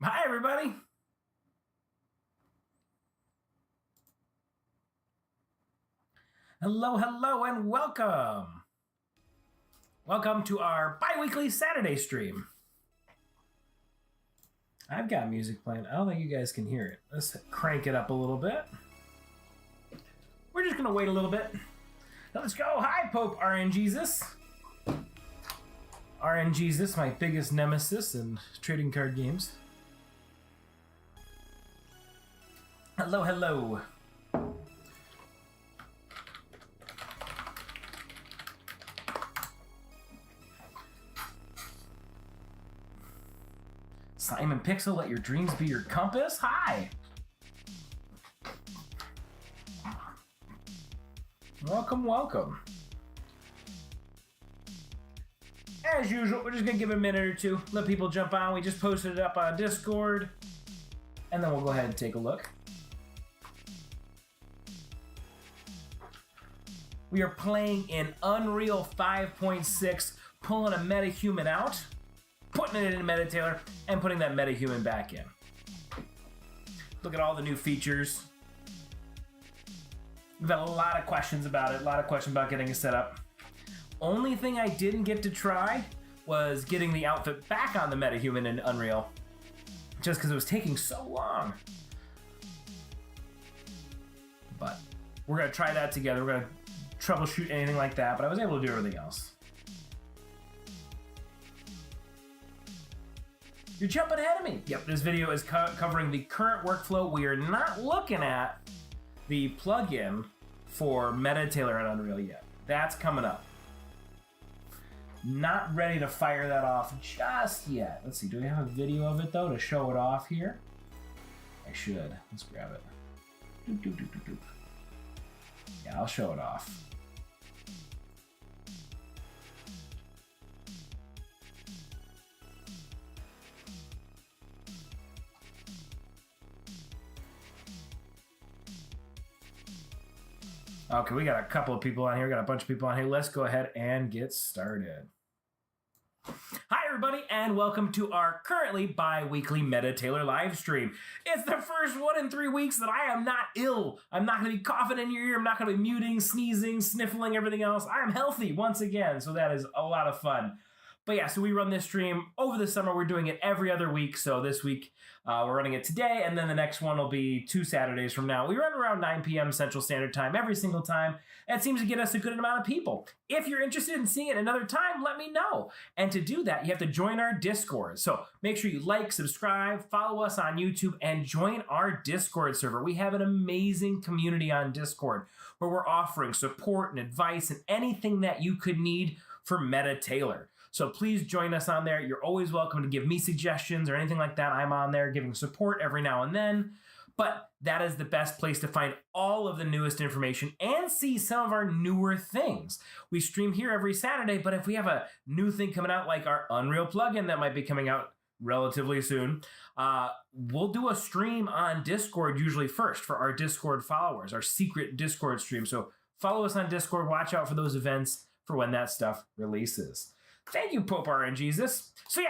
Hi, everybody. Hello, and welcome. Welcome to our bi-weekly Saturday stream. I've got music playing. I don't think you guys can hear it. Let's crank it up a little bit. We're just going to wait a little bit. Now let's go. Hi, Pope RNGesus. RNGesus, my biggest nemesis in trading card games. Hello. Simon Pixel, let your dreams be your compass. Hi. Welcome. As usual, we're just going to give it a minute or two, let people jump on. We just posted it up on Discord, and then we'll go ahead and take a look. We are playing in Unreal 5.6, pulling a MetaHuman out, putting it in MetaTailor, and putting that MetaHuman back in. Look at all the new features. We've had a lot of questions about it, a lot of questions about getting it set up. Only thing I didn't get to try was getting the outfit back on the MetaHuman in Unreal, just because it was taking so long. But we're going to try that together. We're going to troubleshoot anything like that, but I was able to do everything else. You're jumping ahead of me. Yep, this video is covering the current workflow. We are not looking at the plugin for MetaTailor and Unreal yet. That's coming up. Not ready to fire that off just yet. Let's see, do we have a video of it though to show it off here? I should. Let's grab it. Doop. Yeah, I'll show it off. Okay, we got a couple of people on here. We got a bunch of people on here. Let's go ahead and get started. Hi, everybody, and welcome to our currently bi-weekly MetaTailor live stream. It's the first one in 3 weeks that I am not ill. I'm not going to be coughing in your ear. I'm not going to be muting, sneezing, sniffling, everything else. I am healthy once again, so that is a lot of fun. But yeah, so we run this stream over the summer. We're doing it every other week. So this week, we're running it today, and then the next one will be 2 Saturdays from now. We run around 9 p.m. Central Standard Time every single time. That seems to get us a good amount of people. If you're interested in seeing it another time, let me know. And to do that, you have to join our Discord. So make sure you like, subscribe, follow us on YouTube, and join our Discord server. We have an amazing community on Discord where we're offering support and advice and anything that you could need for MetaTailor. So please join us on there. You're always welcome to give me suggestions or anything like that. I'm on there giving support every now and then. But that is the best place to find all of the newest information and see some of our newer things. We stream here every Saturday, but if we have a new thing coming out, like our Unreal plugin that might be coming out relatively soon, we'll do a stream on Discord usually first for our Discord followers, our secret Discord stream. So follow us on Discord. Watch out for those events for when that stuff releases. Thank you, Pope RNGesus.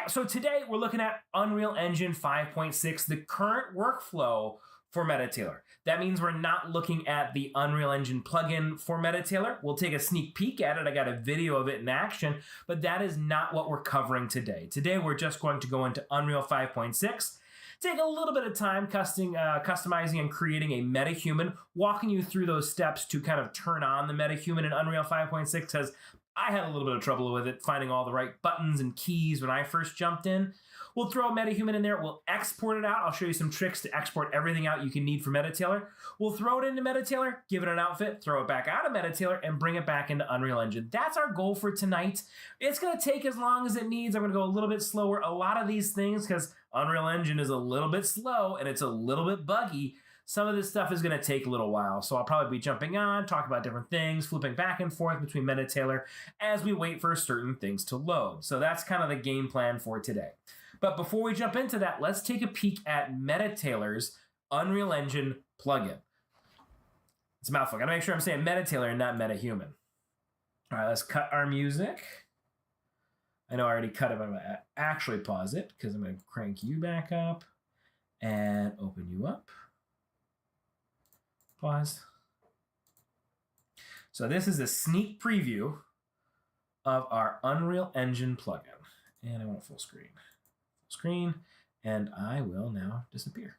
So today we're looking at Unreal Engine 5.6, the current workflow for MetaTailor. That means we're not looking at the Unreal Engine plugin for MetaTailor. We'll take a sneak peek at it. I got a video of it in action, but that is not what we're covering today. Today we're just going to go into Unreal 5.6, take a little bit of time customizing and creating a MetaHuman, walking you through those steps to kind of turn on the MetaHuman in Unreal 5.6, because I had a little bit of trouble with it, finding all the right buttons and keys when I first jumped in. We'll throw a MetaHuman in there. We'll export it out. I'll show you some tricks to export everything out you can need for MetaTailor. We'll throw it into MetaTailor, give it an outfit, throw it back out of MetaTailor, and bring it back into Unreal Engine. That's our goal for tonight. It's going to take as long as it needs. I'm going to go a little bit slower. A lot of these things, because Unreal Engine is a little bit slow and it's a little bit buggy, some of this stuff is going to take a little while, so I'll probably be jumping on, talking about different things, flipping back and forth between MetaTailor as we wait for certain things to load. So that's kind of the game plan for today. But before we jump into that, let's take a peek at MetaTailor's Unreal Engine plugin. It's a mouthful. I gotta make sure I'm saying MetaTailor and not MetaHuman. All right, let's cut our music. I know I already cut it, but I'm gonna actually pause it because I'm gonna crank you back up. and open you up. Pause. So this is a sneak preview of our Unreal Engine plugin. And I want full screen. Full screen, and I will now disappear.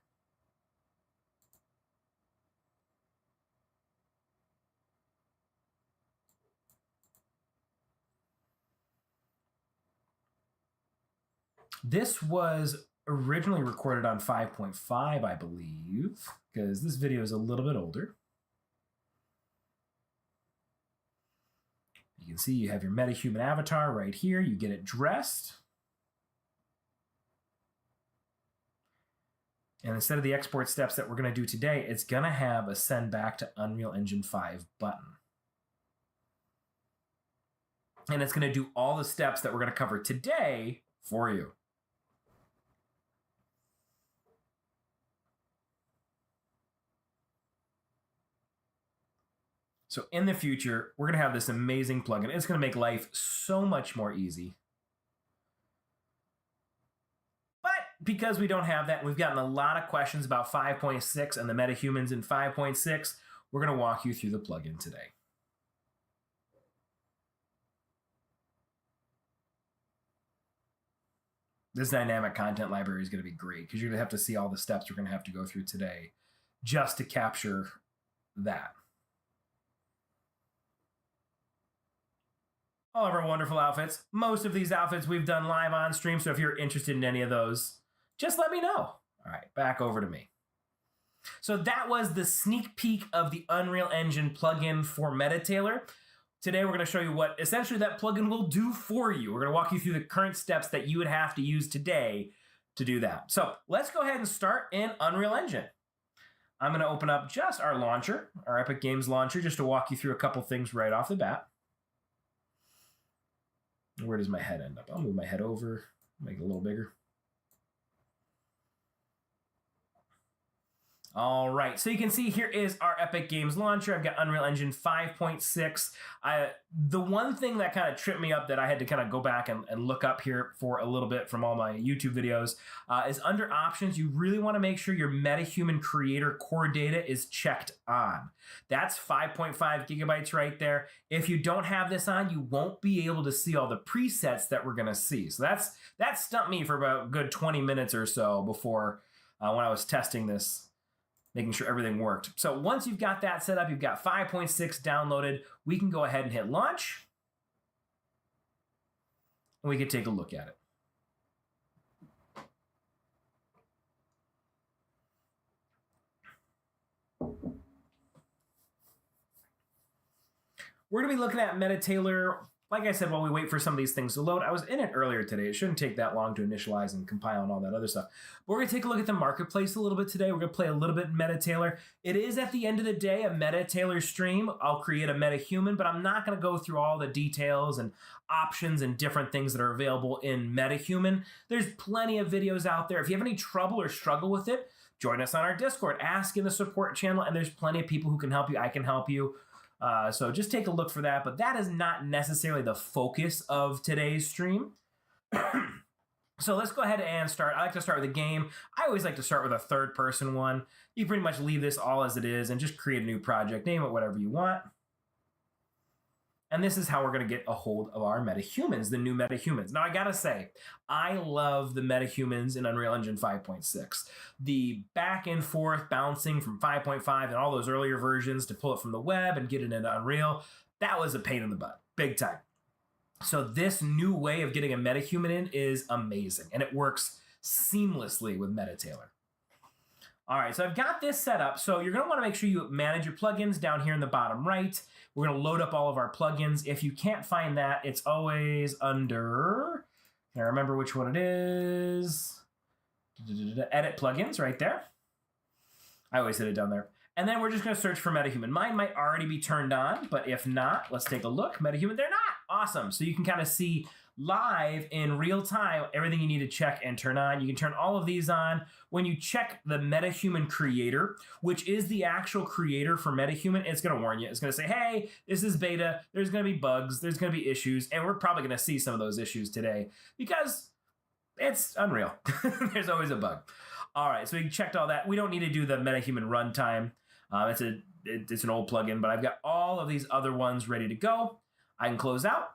This was originally recorded on 5.5, I believe, because this video is a little bit older. You can see you have your MetaHuman avatar right here. You get it dressed. And instead of the export steps that we're going to do today, it's going to have a send back to Unreal Engine 5 button. And it's going to do all the steps that we're going to cover today for you. So in the future, we're going to have this amazing plugin. It's going to make life so much more easy. But because we don't have that, we've gotten a lot of questions about 5.6 and the MetaHumans in 5.6. We're going to walk you through the plugin today. This dynamic content library is going to be great because you're going to have to see all the steps we're going to have to go through today just to capture that. All of our wonderful outfits. Most of these outfits we've done live on stream, so if you're interested in any of those, just let me know. All right, back over to me. So that was the sneak peek of the Unreal Engine plugin for MetaTailor. Today we're going to show you what essentially that plugin will do for you. We're going to walk you through the current steps that you would have to use today to do that. So let's go ahead and start in Unreal Engine. I'm going to open up just our launcher, our Epic Games launcher, just to walk you through a couple things right off the bat. Where does my head end up? I'll move my head over, make it a little bigger. All right, so you can see here is our Epic Games launcher. I've got Unreal Engine 5.6. The one thing that kind of tripped me up that I had to kind of go back and look up here for a little bit from all my YouTube videos is under options, you really want to make sure your MetaHuman creator core data is checked on. That's 5.5 gigabytes right there. If you don't have this on, you won't be able to see all the presets that we're going to see. So that stumped me for about a good 20 minutes or so before when I was testing this, making sure everything worked. So once you've got that set up, you've got 5.6 downloaded, we can go ahead and hit launch. And we can take a look at it. We're going to be looking at MetaTailor. Like I said, while we wait for some of these things to load, I was in it earlier today. It shouldn't take that long to initialize and compile and all that other stuff. But we're going to take a look at the marketplace a little bit today. We're going to play a little bit in MetaTailor. It is, at the end of the day, a MetaTailor stream. I'll create a MetaHuman, but I'm not going to go through all the details and options and different things that are available in MetaHuman. There's plenty of videos out there. If you have any trouble or struggle with it, join us on our Discord. Ask in the support channel, and there's plenty of people who can help you. I can help you. So just take a look for that, but that is not necessarily the focus of today's stream. So let's go ahead and start. I like to start with a game. I always like to start with a third-person one. You pretty much leave this all as it is and just create a new project. Name it whatever you want. And this is how we're going to get a hold of our MetaHumans, the new MetaHumans. Now, I got to say, I love the MetaHumans in Unreal Engine 5.6. The back and forth bouncing from 5.5 and all those earlier versions to pull it from the web and get it into Unreal, that was a pain in the butt, big time. So this new way of getting a MetaHuman in is amazing, and it works seamlessly with MetaTailor. All right, so I've got this set up. So you're going to want to make sure you manage your plugins down here in the bottom right. We're going to load up all of our plugins. If you can't find that, it's always under, can I remember which one it is? Edit plugins right there. I always hit it down there. And then we're just going to search for MetaHuman. Mine might already be turned on, but if not, let's take a look. MetaHuman, they're not. Awesome. So you can kind of see live in real time everything you need to check and turn on. You can turn all of these on. When you check the MetaHuman creator, which is the actual creator for MetaHuman, it's going to warn you. It's going to say, hey, this is beta. There's going to be bugs. There's going to be issues. And we're probably going to see some of those issues today because it's Unreal. There's always a bug. All right, so we checked all that. We don't need to do the MetaHuman runtime. It's an old plugin, but I've got all of these other ones ready to go. I can close out.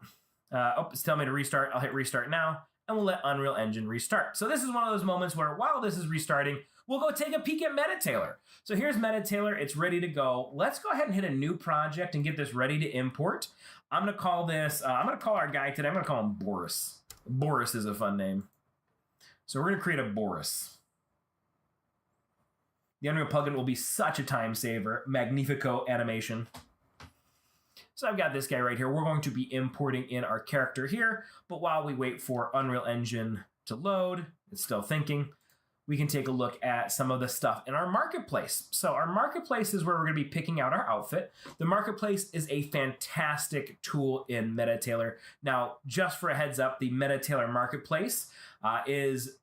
It's telling me to restart. I'll hit restart now, and we'll let Unreal Engine restart. So this is one of those moments where while this is restarting, we'll go take a peek at MetaTailor. So here's MetaTailor. It's ready to go. Let's go ahead and hit a new project and get this ready to import. I'm going to call this, I'm going to call our guy today, I'm going to call him Boris. Boris is a fun name. So we're going to create a Boris. The Unreal plugin will be such a time saver. Magnifico animation. So I've got this guy right here. We're going to be importing in our character here. But while we wait for Unreal Engine to load, it's still thinking, we can take a look at some of the stuff in our marketplace. So our marketplace is where we're going to be picking out our outfit. The marketplace is a fantastic tool in MetaTailor. Now, just for a heads up, the MetaTailor marketplace is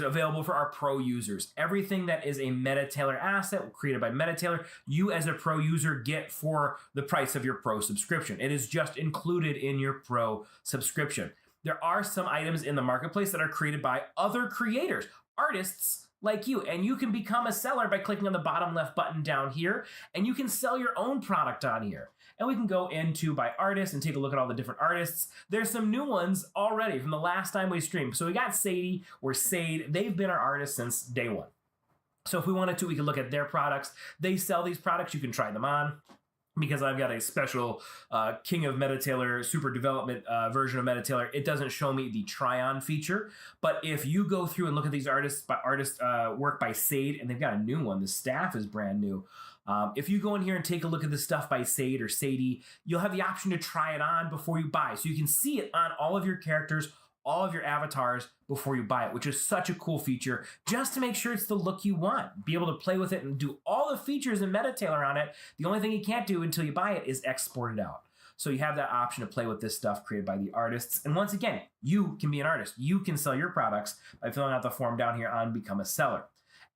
available for our pro users. Everything that is a MetaTailor asset created by MetaTailor, you as a pro user get for the price of your pro subscription. It is just included in your pro subscription. There are some items in the marketplace that are created by other creators, artists like you, and you can become a seller by clicking on the bottom left button down here, and you can sell your own product on here. And we can go into by artists and take a look at all the different artists. There's some new ones already from the last time we streamed. So we got Sadie or Sade. They've been our artists since day one. So if we wanted to, we could look at their products. They sell these products. You can try them on. Because I've got a special King of MetaTailor super development version of MetaTailor, it doesn't show me the try-on feature. But if you go through and look at these artists work by Sade, and they've got a new one, the staff is brand new. If you go in here and take a look at the stuff by Sade or Sadie, you'll have the option to try it on before you buy. So you can see it on all of your characters, all of your avatars before you buy it, which is such a cool feature just to make sure it's the look you want. Be able to play with it and do all the features in MetaTailor on it. The only thing you can't do until you buy it is export it out. So you have that option to play with this stuff created by the artists. And once again, you can be an artist. You can sell your products by filling out the form down here on Become a Seller.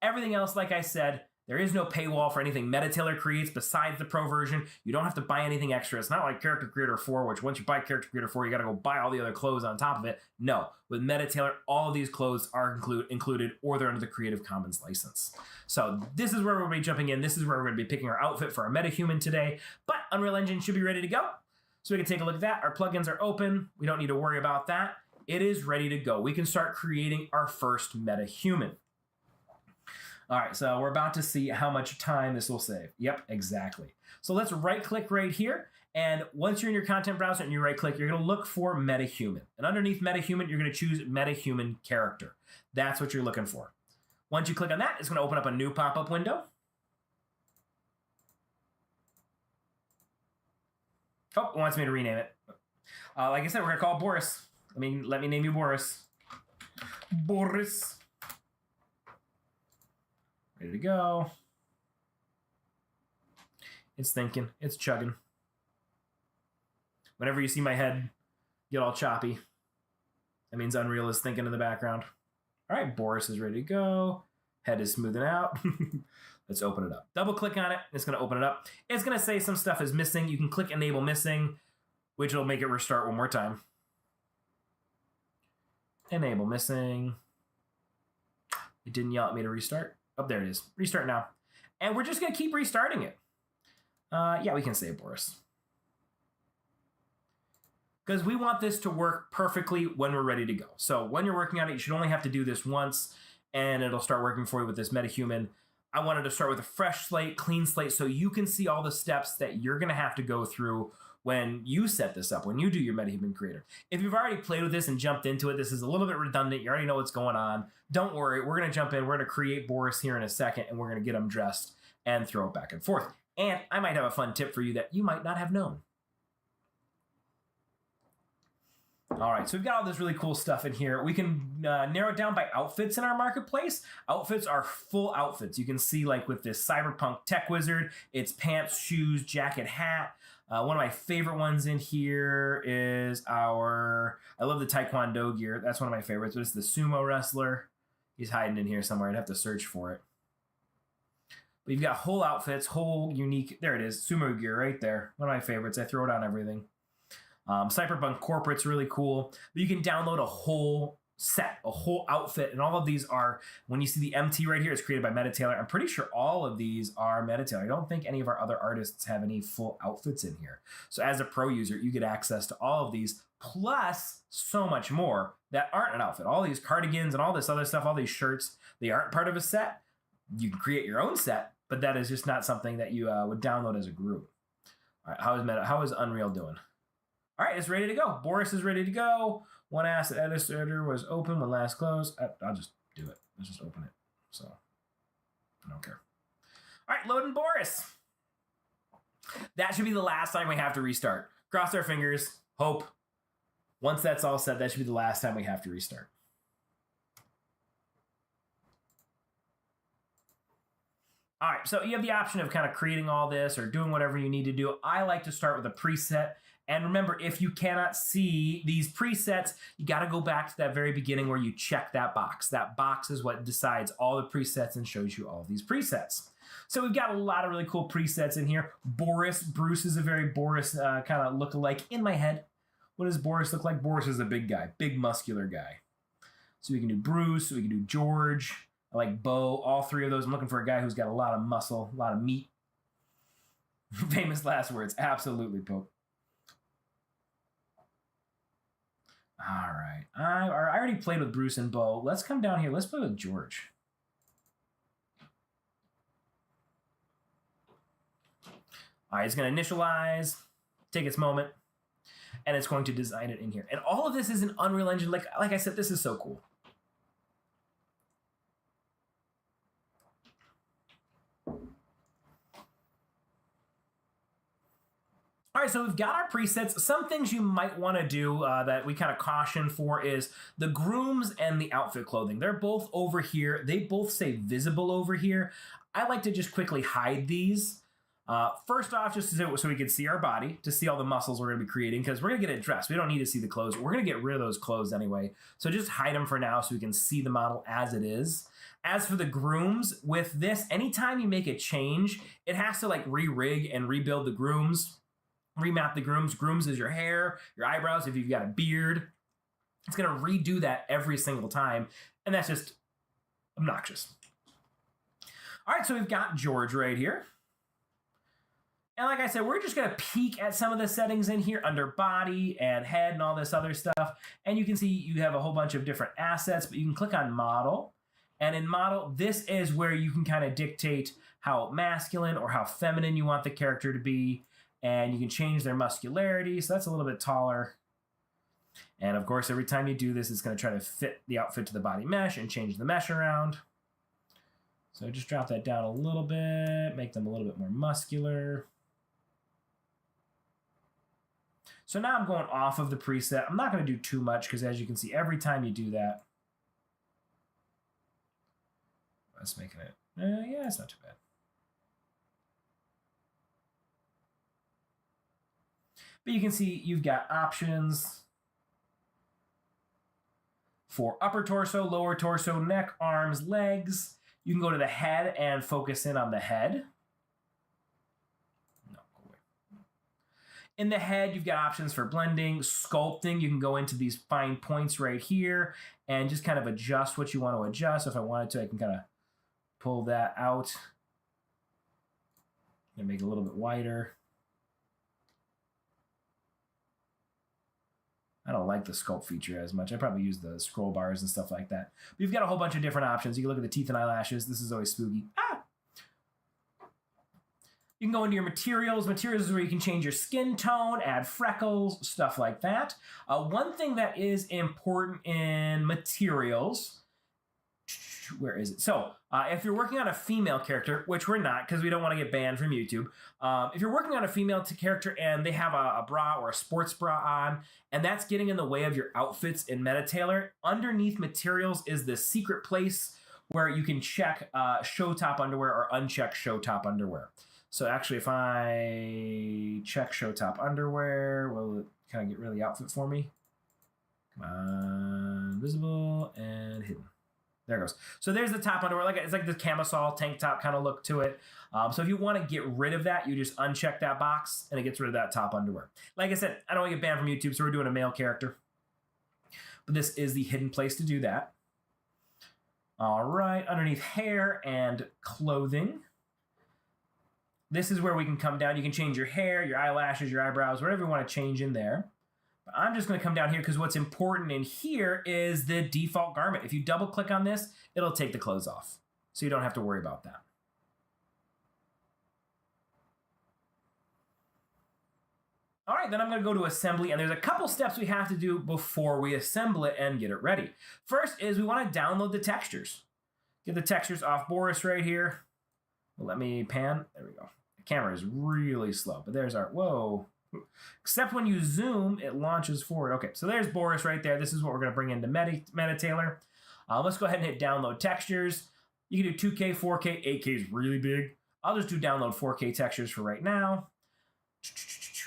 Everything else, like I said, there is no paywall for anything MetaTailor creates besides the pro version. You don't have to buy anything extra. It's not like Character Creator 4, which once you buy Character Creator 4, you got to go buy all the other clothes on top of it. No, with MetaTailor, all of these clothes are included or they're under the Creative Commons license. So this is where we're going to be jumping in. This is where we're going to be picking our outfit for our MetaHuman today. But Unreal Engine should be ready to go. So we can take a look at that. Our plugins are open. We don't need to worry about that. It is ready to go. We can start creating our first MetaHuman. All right, so we're about to see how much time this will save. Yep, exactly. So let's right-click right here. And once you're in your content browser and you right-click, you're going to look for MetaHuman. And underneath MetaHuman, you're going to choose MetaHuman Character. That's what you're looking for. Once you click on that, it's going to open up a new pop-up window. Oh, it wants me to rename it. Like I said, we're going to call it Boris. Let me name you Boris. Boris. Ready to go. It's thinking. It's chugging. Whenever you see my head get all choppy, that means Unreal is thinking in the background. All right, Boris is ready to go. Head is smoothing out. Let's open it up. Double click on it. It's going to open it up. It's going to say some stuff is missing. You can click Enable Missing, which will make it restart one more time. Enable Missing. It didn't yell at me to restart. Oh, there it is. Restart now. And we're just going to keep restarting it. Yeah, we can save Boris. Because we want this to work perfectly when we're ready to go. So when you're working on it, you should only have to do this once, and it'll start working for you with this MetaHuman. I wanted to start with a fresh slate, clean slate, so you can see all the steps that you're going to have to go through when you set this up, when you do your MetaHuman Creator. If you've already played with this and jumped into it, this is a little bit redundant. You already know what's going on. Don't worry. We're going to jump in. We're going to create Boris here in a second, and we're going to get him dressed and throw it back and forth. And I might have a fun tip for you that you might not have known. All right, so we've got all this really cool stuff in here. We can narrow it down by outfits in our marketplace. Outfits are full outfits. You can see like with this Cyberpunk Tech Wizard, it's pants, shoes, jacket, hat. One of my favorite ones in here is I love the Taekwondo gear. That's one of my favorites, but it's the sumo wrestler. He's hiding in here somewhere. I'd have to search for it. But you've got whole outfits, whole unique, there it is, sumo gear right there. One of my favorites. I throw it on everything. Cyberpunk Corporate's really cool. But you can download a whole set, a whole outfit. And all of these are, when you see the MT right here, it's created by MetaTailor. I'm pretty sure all of these are MetaTailor. I don't think any of our other artists have any full outfits in here. So as a pro user, you get access to all of these, plus so much more that aren't an outfit. All these cardigans and all this other stuff, all these shirts, they aren't part of a set. You can create your own set, but that is just not something that you would download as a group. All right, how is Unreal doing? All right, it's ready to go. Boris is ready to go. One asset editor was open when last closed. I'll just do it. Let's just open it. So I don't care. All right, loading Boris. That should be the last time we have to restart. Cross our fingers. Hope. Once that's all set, that should be the last time we have to restart. All right, so you have the option of kind of creating all this or doing whatever you need to do. I like to start with a preset. And remember, if you cannot see these presets, you got to go back to that very beginning where you check that box. That box is what decides all the presets and shows you all of these presets. So we've got a lot of really cool presets in here. Bruce is a very Boris kind of look-alike in my head. What does Boris look like? Boris is a big guy, big muscular guy. So we can do Bruce, we can do George. I like Bo, all three of those. I'm looking for a guy who's got a lot of muscle, a lot of meat. Famous last words, absolutely, Pope. All right, I already played with Bruce and Bo. Let's come down here. Let's play with George. All right, it's going to initialize, take its moment, and it's going to design it in here. And all of this is in Unreal Engine. Like I said, this is so cool. All right, so we've got our presets. Some things you might want to do that we kind of caution for is the grooms and the outfit clothing. They're both over here. They both say visible over here. I like to just quickly hide these. First off, just so we can see our body, to see all the muscles we're going to be creating, because we're going to get it dressed. We don't need to see the clothes. We're going to get rid of those clothes anyway. So just hide them for now so we can see the model as it is. As for the grooms, with this, anytime you make a change, it has to like re-rig and rebuild the grooms. Remap the grooms. Grooms is your hair, your eyebrows, if you've got a beard. It's going to redo that every single time, and that's just obnoxious. All right, so we've got George right here. And like I said, we're just going to peek at some of the settings in here under body and head and all this other stuff. And you can see you have a whole bunch of different assets, but you can click on model. And in model, this is where you can kind of dictate how masculine or how feminine you want the character to be. And you can change their muscularity, so that's a little bit taller. And of course, every time you do this, it's going to try to fit the outfit to the body mesh and change the mesh around. So just drop that down a little bit, make them a little bit more muscular. So now I'm going off of the preset. I'm not going to do too much because as you can see, every time you do that, that's making it, yeah, it's not too bad. But you can see you've got options for upper torso, lower torso, neck, arms, legs. You can go to the head and focus in on the head. No, go away. In the head, you've got options for blending, sculpting. You can go into these fine points right here and just kind of adjust what you want to adjust. If I wanted to, I can kind of pull that out and make it a little bit wider. I don't like the sculpt feature as much. I probably use the scroll bars and stuff like that. But you've got a whole bunch of different options. You can look at the teeth and eyelashes. This is always spooky. You can go into your materials. Materials is where you can change your skin tone, add freckles, stuff like that. One thing that is important in materials, where is it? So if you're working on a female character, which we're not because we don't want to get banned from YouTube. If you're working on a female character and they have a bra or a sports bra on, and that's getting in the way of your outfits in MetaTailor, underneath materials is the secret place where you can check show top underwear or uncheck show top underwear. So actually, if I check show top underwear, will it kind of get rid of the outfit for me? Come on, visible and hidden. There it goes. So there's the top underwear. It's like the camisole tank top kind of look to it. So if you want to get rid of that, you just uncheck that box and it gets rid of that top underwear. Like I said, I don't want to get banned from YouTube, so we're doing a male character. but this is the hidden place to do that. All right, underneath hair and clothing. This is where we can come down. You can change your hair, your eyelashes, your eyebrows, whatever you want to change in there. But I'm just going to come down here because what's important in here is the default garment. If you double click on this, it'll take the clothes off. So you don't have to worry about that. All right, then I'm going to go to assembly, and there's a couple steps we have to do before we assemble it and get it ready. First is we want to download the textures. Get the textures off Boris right here. Well, let me pan. There we go. The camera is really slow, but there's our, whoa. Except when you zoom, it launches forward. Okay, so there's Boris right there. This is what we're going to bring into MetaTailor. Let's go ahead and hit download textures. You can do 2K, 4K, 8K is really big. I'll just do download 4K textures for right now.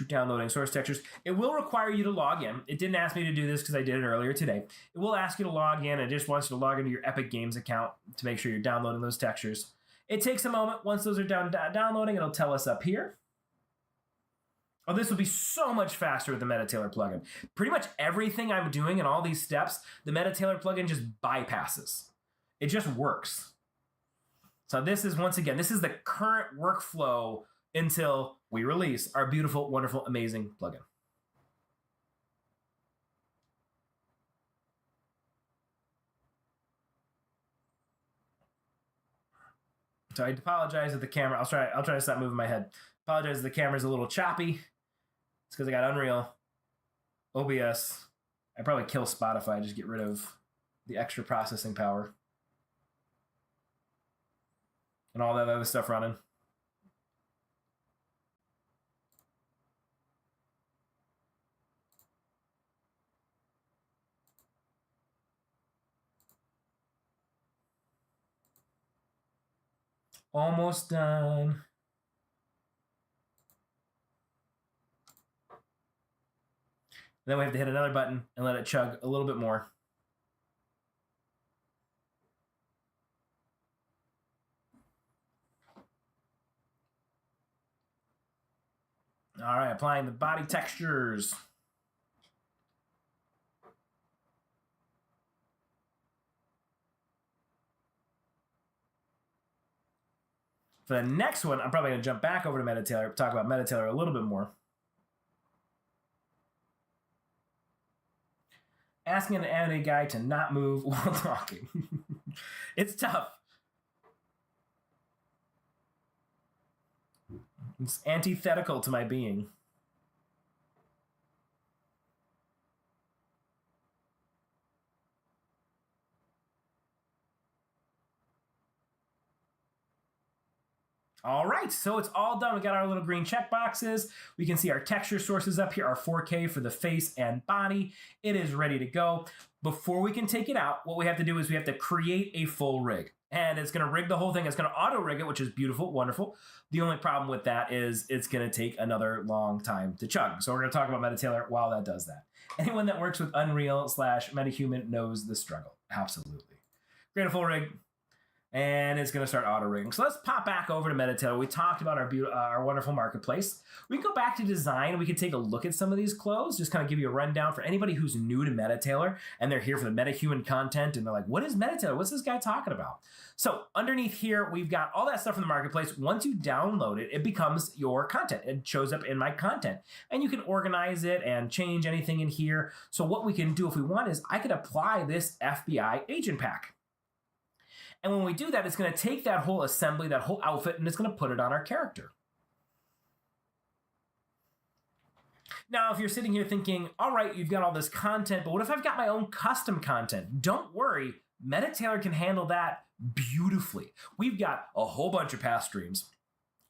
Downloading source textures. It will require you to log in. It didn't ask me to do this because I did it earlier today. It will ask you to log in. It just wants you to log into your Epic Games account to make sure you're downloading those textures. It takes a moment. Once those are done downloading, it'll tell us up here. Oh, this will be so much faster with the MetaTailor plugin. Pretty much everything I'm doing in all these steps, the MetaTailor plugin just bypasses. It just works. So this is, once again, this is the current workflow until we release our beautiful, wonderful, amazing plugin. So I apologize that the camera, I'll try to stop moving my head. Apologize that the camera's a little choppy. It's because I got Unreal, OBS. I'd probably kill Spotify, just get rid of the extra processing power. And all that other stuff running. Almost done. Then we have to hit another button and let it chug a little bit more. All right, applying the body textures. For the next one, I'm probably going to jump back over to MetaTailor, talk about MetaTailor a little bit more. Asking an anime guy to not move while talking. It's tough. It's antithetical to my being. All right, so it's all done. We got our little green check boxes. We can see our texture sources up here, our 4K for the face and body. It is ready to go. Before we can take it out, what we have to do is we have to create a full rig. And it's going to rig the whole thing. It's going to auto rig it, which is beautiful, wonderful. The only problem with that is it's going to take another long time to chug. So we're going to talk about MetaTailor while that does that. Anyone that works with Unreal/MetaHuman knows the struggle. Absolutely. Create a full rig. And it's going to start auto rigging. So let's pop back over to MetaTailor. We talked about our wonderful marketplace. We can go back to design. We can take a look at some of these clothes, just kind of give you a rundown for anybody who's new to MetaTailor and they're here for the MetaHuman content and they're like, what is MetaTailor? What's this guy talking about? So underneath here, we've got all that stuff from the marketplace. Once you download it, it becomes your content. It shows up in my content and you can organize it and change anything in here. So what we can do if we want is I could apply this FBI agent pack. And when we do that, it's going to take that whole assembly, that whole outfit, and it's going to put it on our character. Now, if you're sitting here thinking, all right, you've got all this content, but what if I've got my own custom content? Don't worry, MetaTailor can handle that beautifully. We've got a whole bunch of past streams,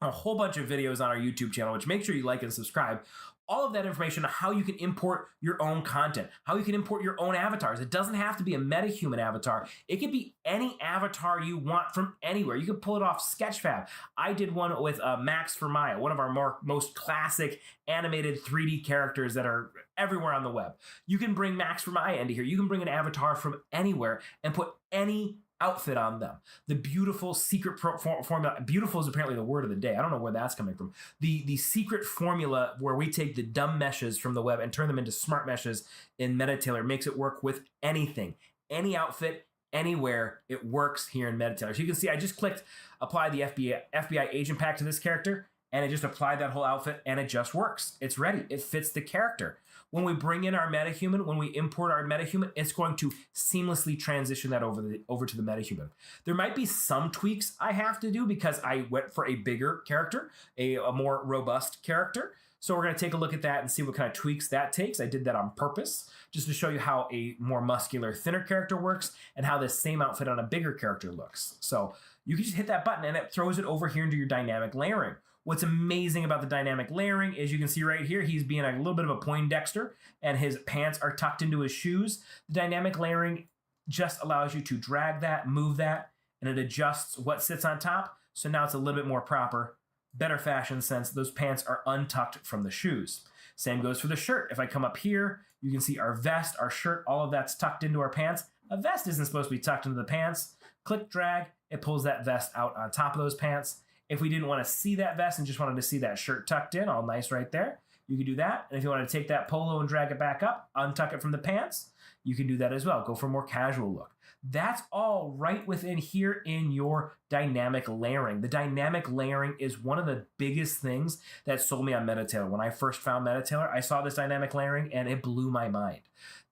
a whole bunch of videos on our YouTube channel, which make sure you like and subscribe. All of that information on how you can import your own content, how you can import your own avatars. It doesn't have to be a MetaHuman avatar. It could be any avatar you want from anywhere. You can pull it off Sketchfab. I did one with Max for Maya, one of our most classic animated 3D characters that are everywhere on the web. You can bring Max for Maya into here. You can bring an avatar from anywhere and put any outfit on them. The beautiful secret formula. Beautiful is apparently the word of the day. I don't know where that's coming from. The secret formula where we take the dumb meshes from the web and turn them into smart meshes in MetaTailor makes it work with anything, any outfit, anywhere. It works here in MetaTailor. So you can see I just clicked apply the FBI agent pack to this character, and it just applied that whole outfit, and it just works. It's ready. It fits the character. When we bring in our MetaHuman, when we import our MetaHuman, it's going to seamlessly transition that over to the MetaHuman. There might be some tweaks I have to do because I went for a bigger character, a more robust character. So we're going to take a look at that and see what kind of tweaks that takes. I did that on purpose just to show you how a more muscular, thinner character works and how this same outfit on a bigger character looks. So you can just hit that button and it throws it over here into your dynamic layering. What's amazing about the dynamic layering is you can see right here, he's being a little bit of a Poindexter and his pants are tucked into his shoes. The dynamic layering just allows you to drag that, move that, and it adjusts what sits on top. So now it's a little bit more proper, better fashion sense. Those pants are untucked from the shoes. Same goes for the shirt. If I come up here, you can see our vest, our shirt, all of that's tucked into our pants. A vest isn't supposed to be tucked into the pants. Click, drag, it pulls that vest out on top of those pants. If we didn't want to see that vest and just wanted to see that shirt tucked in, all nice right there, you can do that. And if you want to take that polo and drag it back up, untuck it from the pants, you can do that as well. Go for a more casual look. That's all right within here in your dynamic layering. The dynamic layering is one of the biggest things that sold me on MetaTailor. When I first found MetaTailor, I saw this dynamic layering and it blew my mind.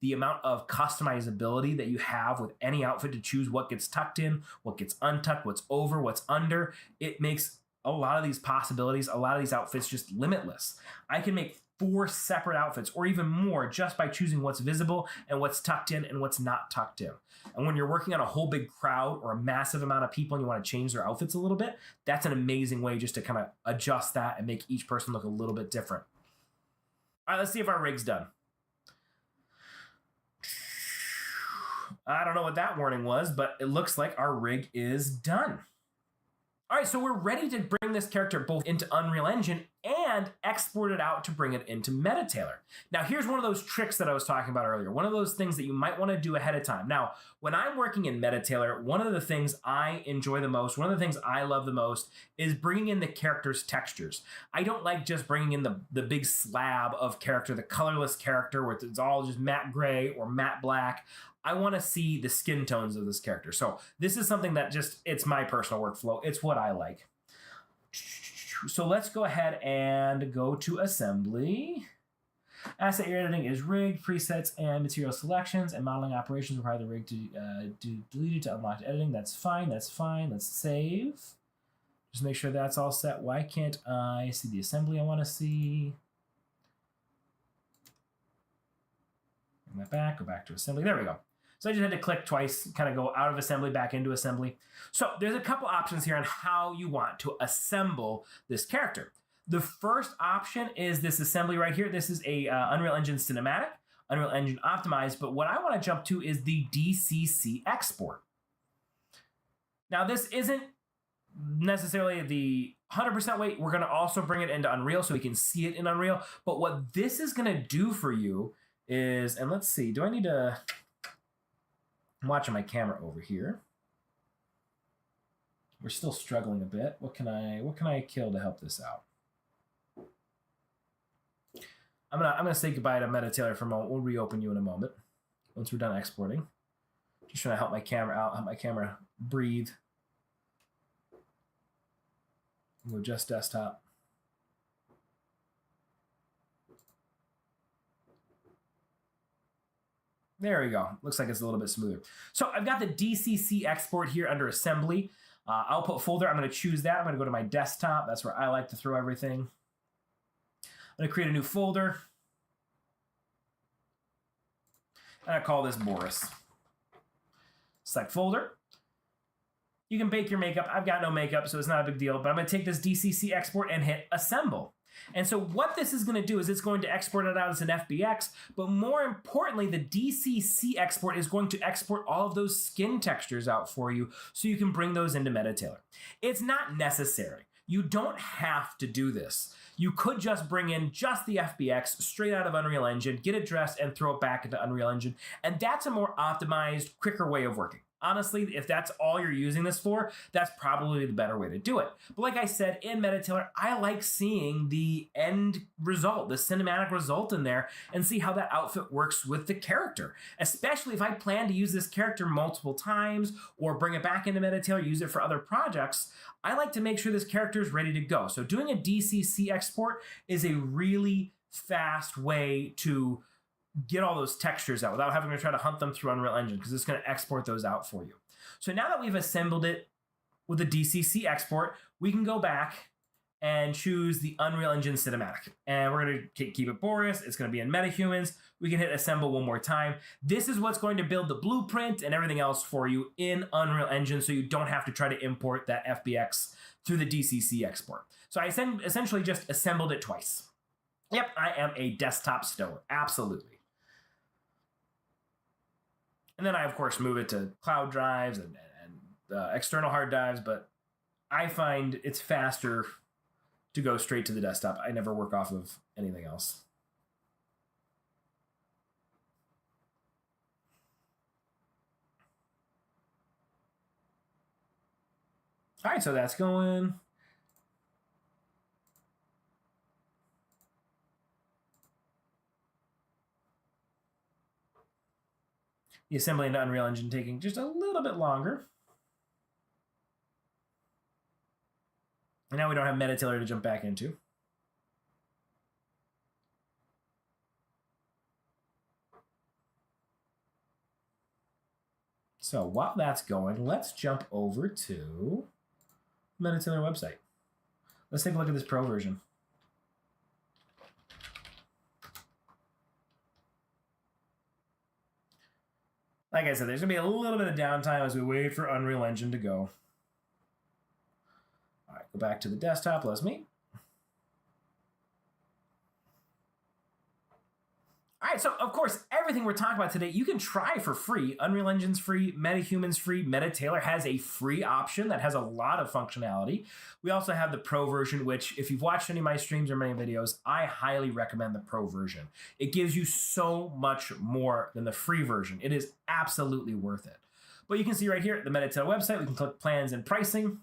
The amount of customizability that you have with any outfit to choose what gets tucked in, what gets untucked, what's over, what's under, it makes a lot of these possibilities, a lot of these outfits just limitless. I can make 4 separate outfits or even more just by choosing what's visible and what's tucked in and what's not tucked in. And when you're working on a whole big crowd or a massive amount of people and you want to change their outfits a little bit, that's an amazing way just to kind of adjust that and make each person look a little bit different. All right, let's see if our rig's done. I don't know what that warning was, but it looks like our rig is done. All right, so we're ready to bring this character both into Unreal Engine and export it out to bring it into MetaTailor. Now, here's one of those tricks that I was talking about earlier, one of those things that you might want to do ahead of time. Now, when I'm working in MetaTailor, one of the things I enjoy the most, one of the things I love the most is bringing in the character's textures. I don't like just bringing in the big slab of character, the colorless character where it's all just matte gray or matte black. I want to see the skin tones of this character. So this is something that it's my personal workflow. It's what I like. So let's go ahead and go to assembly. Asset you're editing is rig, presets, and material selections, and modeling operations require the rig to delete it to unlock editing. That's fine. That's fine. Let's save. Just make sure that's all set. Why can't I see the assembly I want to see? Bring that back. Go back to assembly. There we go. So I just had to click twice, kind of go out of assembly, back into assembly. So there's a couple options here on how you want to assemble this character. The first option is this assembly right here. This is a Unreal Engine Cinematic, Unreal Engine Optimized, but what I want to jump to is the DCC export. Now this isn't necessarily the 100% way. We're going to also bring it into Unreal so we can see it in Unreal. But what this is going to do for you is, and let's see, do I need to... I'm watching my camera over here. We're still struggling a bit. What can I kill to help this out? I'm gonna say goodbye to MetaTailor for a moment. We'll reopen you in a moment once we're done exporting. Just trying to help my camera out, help my camera breathe. We'll adjust desktop. There we go. Looks like it's a little bit smoother. So I've got the DCC export here under assembly. Output folder, I'm going to choose that. I'm going to go to my desktop. That's where I like to throw everything. I'm going to create a new folder. And I call this Boris. Select folder. You can bake your makeup. I've got no makeup, so it's not a big deal. But I'm going to take this DCC export and hit assemble. And so what this is going to do is it's going to export it out as an FBX, but more importantly, the DCC export is going to export all of those skin textures out for you so you can bring those into MetaTailor. It's not necessary. You don't have to do this. You could just bring in just the FBX straight out of Unreal Engine, get it dressed, and throw it back into Unreal Engine. And that's a more optimized, quicker way of working. Honestly, if that's all you're using this for, that's probably the better way to do it. But like I said, in MetaTailor, I like seeing the end result, the cinematic result in there, and see how that outfit works with the character. Especially if I plan to use this character multiple times or bring it back into MetaTailor, use it for other projects, I like to make sure this character is ready to go. So doing a DCC export is a really fast way to get all those textures out without having to try to hunt them through Unreal Engine, because it's going to export those out for you. So now that we've assembled it with a DCC export, we can go back and choose the Unreal Engine cinematic. And we're going to keep it Boris. It's going to be in MetaHumans. We can hit assemble one more time. This is what's going to build the blueprint and everything else for you in Unreal Engine, so you don't have to try to import that FBX through the DCC export. So I essentially just assembled it twice. Yep, I am a desktop stower. Absolutely. And then I, of course, move it to cloud drives and external hard drives, but I find it's faster to go straight to the desktop. I never work off of anything else. All right, so that's going. The assembly into Unreal Engine taking just a little bit longer. And now we don't have MetaTailor to jump back into. So while that's going, let's jump over to MetaTailor website. Let's take a look at this pro version. Like I said, there's going to be a little bit of downtime as we wait for Unreal Engine to go. All right, go back to the desktop. Let's meet. All right, so of course, everything we're talking about today, you can try for free. Unreal Engine's free, MetaHumans free, MetaTailor has a free option that has a lot of functionality. We also have the pro version, which if you've watched any of my streams or many videos, I highly recommend the pro version. It gives you so much more than the free version. It is absolutely worth it. But you can see right here at the MetaTailor website, we can click plans and pricing.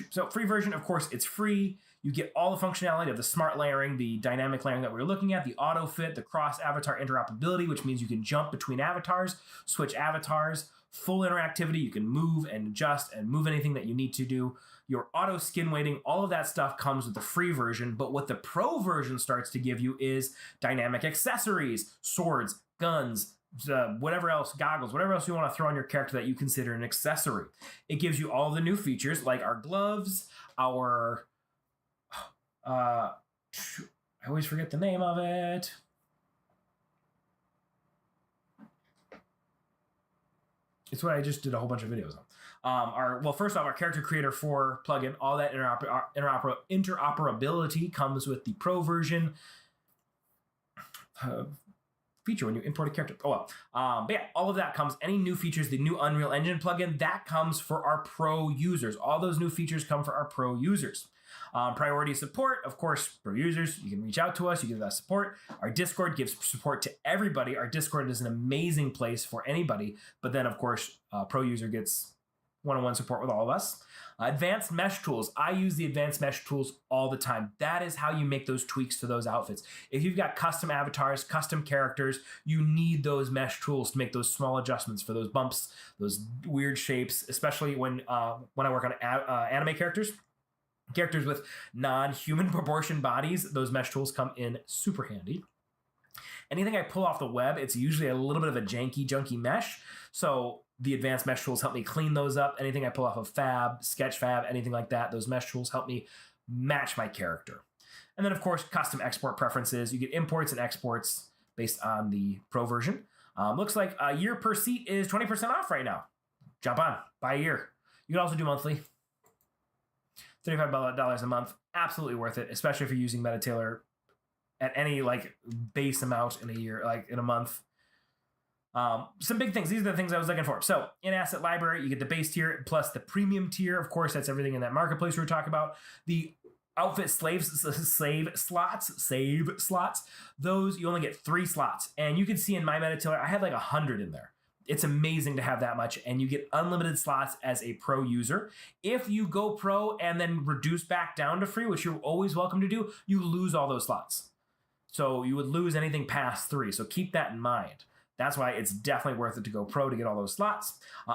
So free version, of course, it's free. You get all the functionality of the smart layering, the dynamic layering that we were looking at, the auto fit, the cross-avatar interoperability, which means you can jump between avatars, switch avatars, full interactivity. You can move and adjust and move anything that you need to do. Your auto skin weighting, all of that stuff comes with the free version. But what the pro version starts to give you is dynamic accessories, swords, guns, whatever else, goggles, whatever else you want to throw on your character that you consider an accessory. It gives you all the new features like our gloves, our I always forget the name of it. It's what I just did a whole bunch of videos on. Well, first off, our character creator 4 plugin, all that interoperability comes with the pro version feature when you import a character. Oh well. But yeah, all of that comes, any new features, the new Unreal Engine plugin, that comes for our pro users. All those new features come for our pro users. Priority support, of course, pro users, you can reach out to us, you give us support. Our Discord gives support to everybody. Our Discord is an amazing place for anybody, but then of course, pro user gets one-on-one support with all of us. Advanced mesh tools. I use the advanced mesh tools all the time. That is how you make those tweaks to those outfits. If you've got custom avatars, custom characters, you need those mesh tools to make those small adjustments for those bumps, those weird shapes, especially when I work on anime characters with non-human proportion bodies. Those mesh tools come in super handy. Anything I pull off the web, it's usually a little bit of a janky, junky mesh. So the advanced mesh tools help me clean those up. Anything I pull off of Fab, Sketchfab, anything like that, those mesh tools help me match my character. And then, of course, custom export preferences. You get imports and exports based on the pro version. Looks like a year per seat is 20% off right now. Jump on, buy a year. You can also do monthly. $35 a month, absolutely worth it, especially if you're using MetaTailor at any like base amount in a year, like in a month. Some big things. These are the things I was looking for. So in asset library, you get the base tier plus the premium tier. Of course, that's everything in that marketplace we were talking about. The outfit slave slots. Those you only get 3 slots, and you can see in my MetaTailor I had like 100 in there. It's amazing to have that much, and you get unlimited slots as a pro user. If you go pro and then reduce back down to free, which you're always welcome to do, you lose all those slots. So you would lose anything past 3. So keep that in mind. That's why it's definitely worth it to go pro to get all those slots.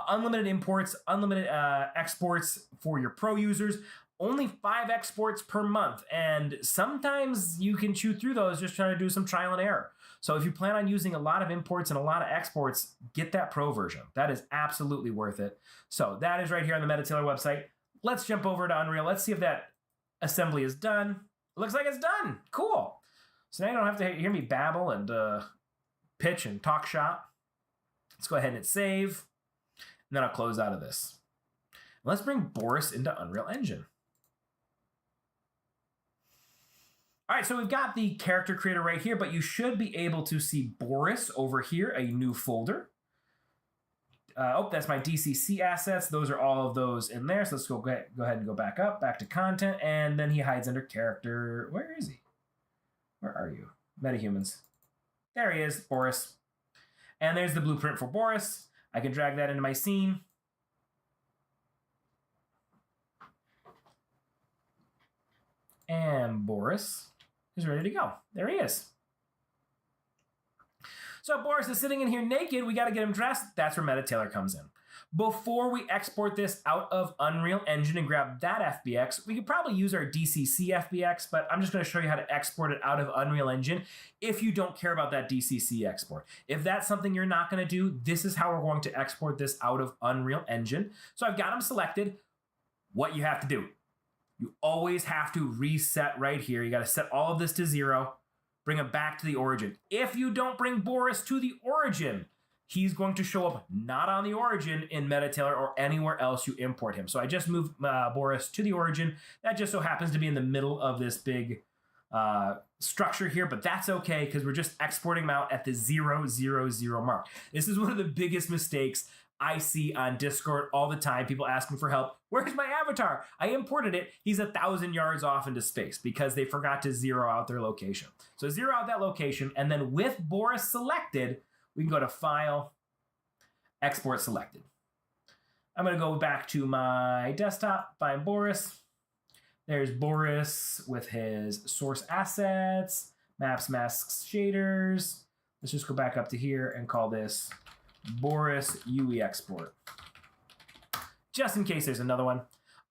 Unlimited imports, unlimited exports for your pro users. Only 5 exports per month. And sometimes you can chew through those just trying to do some trial and error. So if you plan on using a lot of imports and a lot of exports, get that pro version. That is absolutely worth it. So that is right here on the MetaTailor website. Let's jump over to Unreal. Let's see if that assembly is done. It looks like it's done. Cool. So now you don't have to hear me babble and pitch and talk shop. Let's go ahead and hit save. And then I'll close out of this. Let's bring Boris into Unreal Engine. All right, so we've got the character creator right here, but you should be able to see Boris over here, a new folder. That's my DCC assets. Those are all of those in there. So let's go ahead and go back to content, and then he hides under character. Where is he? Where are you? MetaHumans. There he is, Boris. And there's the blueprint for Boris. I can drag that into my scene. And Boris is ready to go. There he is. So Boris is sitting in here naked. We got to get him dressed. That's where MetaTailor comes in. Before we export this out of Unreal Engine and grab that FBX, we could probably use our DCC FBX, but I'm just going to show you how to export it out of Unreal Engine if you don't care about that DCC export. If that's something you're not going to do, this is how we're going to export this out of Unreal Engine. So I've got them selected. What you have to do, you always have to reset right here. You got to set all of this to 0, bring him back to the origin. If you don't bring Boris to the origin, he's going to show up not on the origin in MetaTailor or anywhere else you import him. So I just moved Boris to the origin. That just so happens to be in the middle of this big structure here, but that's okay because we're just exporting him out at the 000 mark. This is one of the biggest mistakes I see on Discord all the time. People asking for help. Where's my avatar? I imported it. He's 1,000 yards off into space because they forgot to 0 out their location. So 0 out that location, and then with Boris selected, we can go to File, Export Selected. I'm going to go back to my desktop, find Boris. There's Boris with his source assets, maps, masks, shaders. Let's just go back up to here and call this Boris UE Export. Just in case there's another one.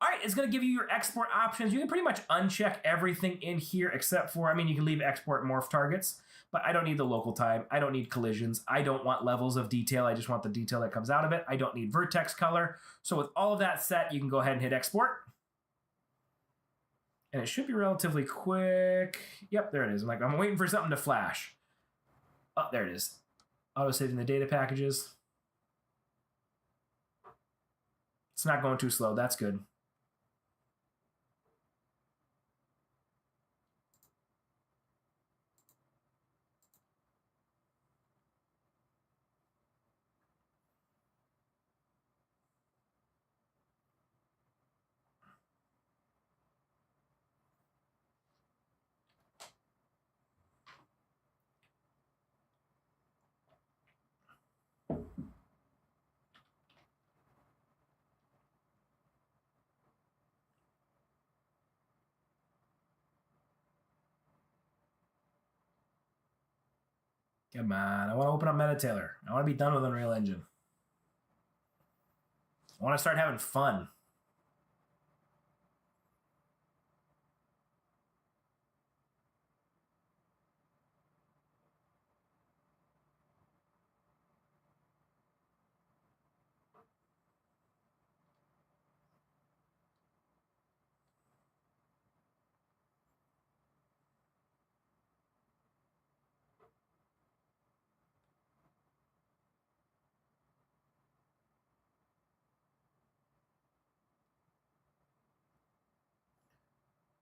All right, it's going to give you your export options. You can pretty much uncheck everything in here except for, you can leave export morph targets, but I don't need the local time. I don't need collisions. I don't want levels of detail. I just want the detail that comes out of it. I don't need vertex color. So with all of that set, you can go ahead and hit export. And it should be relatively quick. Yep, there it is. I'm waiting for something to flash. Oh, there it is. Auto-saving the data packages. It's not going too slow. That's good. Come on, I want to open up MetaTailor. I want to be done with Unreal Engine. I want to start having fun.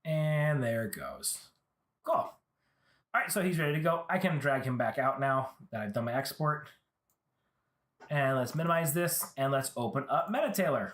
And there it goes. Cool. All right, so he's ready to go. I can drag him back out now that I've done my export. And let's minimize this, and let's open up MetaTailor.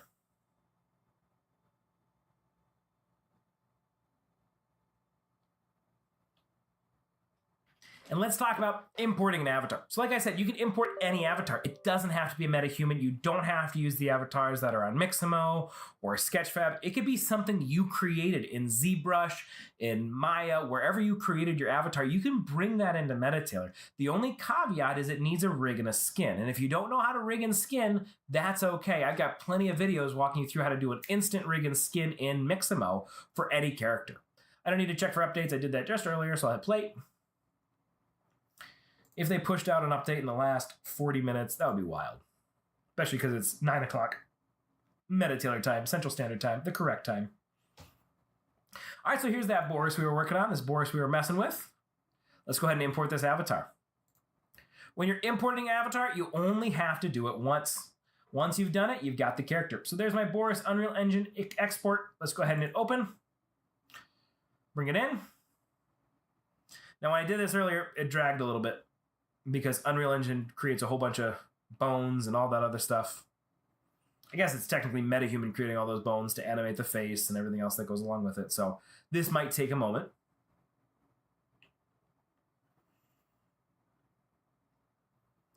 And let's talk about importing an avatar. So like I said, you can import any avatar. It doesn't have to be a MetaHuman. You don't have to use the avatars that are on Mixamo or Sketchfab. It could be something you created in ZBrush, in Maya, wherever you created your avatar. You can bring that into MetaTailor. The only caveat is it needs a rig and a skin. And if you don't know how to rig and skin, that's okay. I've got plenty of videos walking you through how to do an instant rig and skin in Mixamo for any character. I don't need to check for updates. I did that just earlier, so I'll hit plate. If they pushed out an update in the last 40 minutes, that would be wild. Especially because it's 9 o'clock MetaTailor time, Central Standard Time, the correct time. All right, so here's that Boris we were working on, this Boris we were messing with. Let's go ahead and import this avatar. When you're importing an avatar, you only have to do it once. Once you've done it, you've got the character. So there's my Boris Unreal Engine export. Let's go ahead and hit open. Bring it in. Now, when I did this earlier, it dragged a little bit, because Unreal Engine creates a whole bunch of bones and all that other stuff. I guess it's technically MetaHuman creating all those bones to animate the face and everything else that goes along with it. So this might take a moment.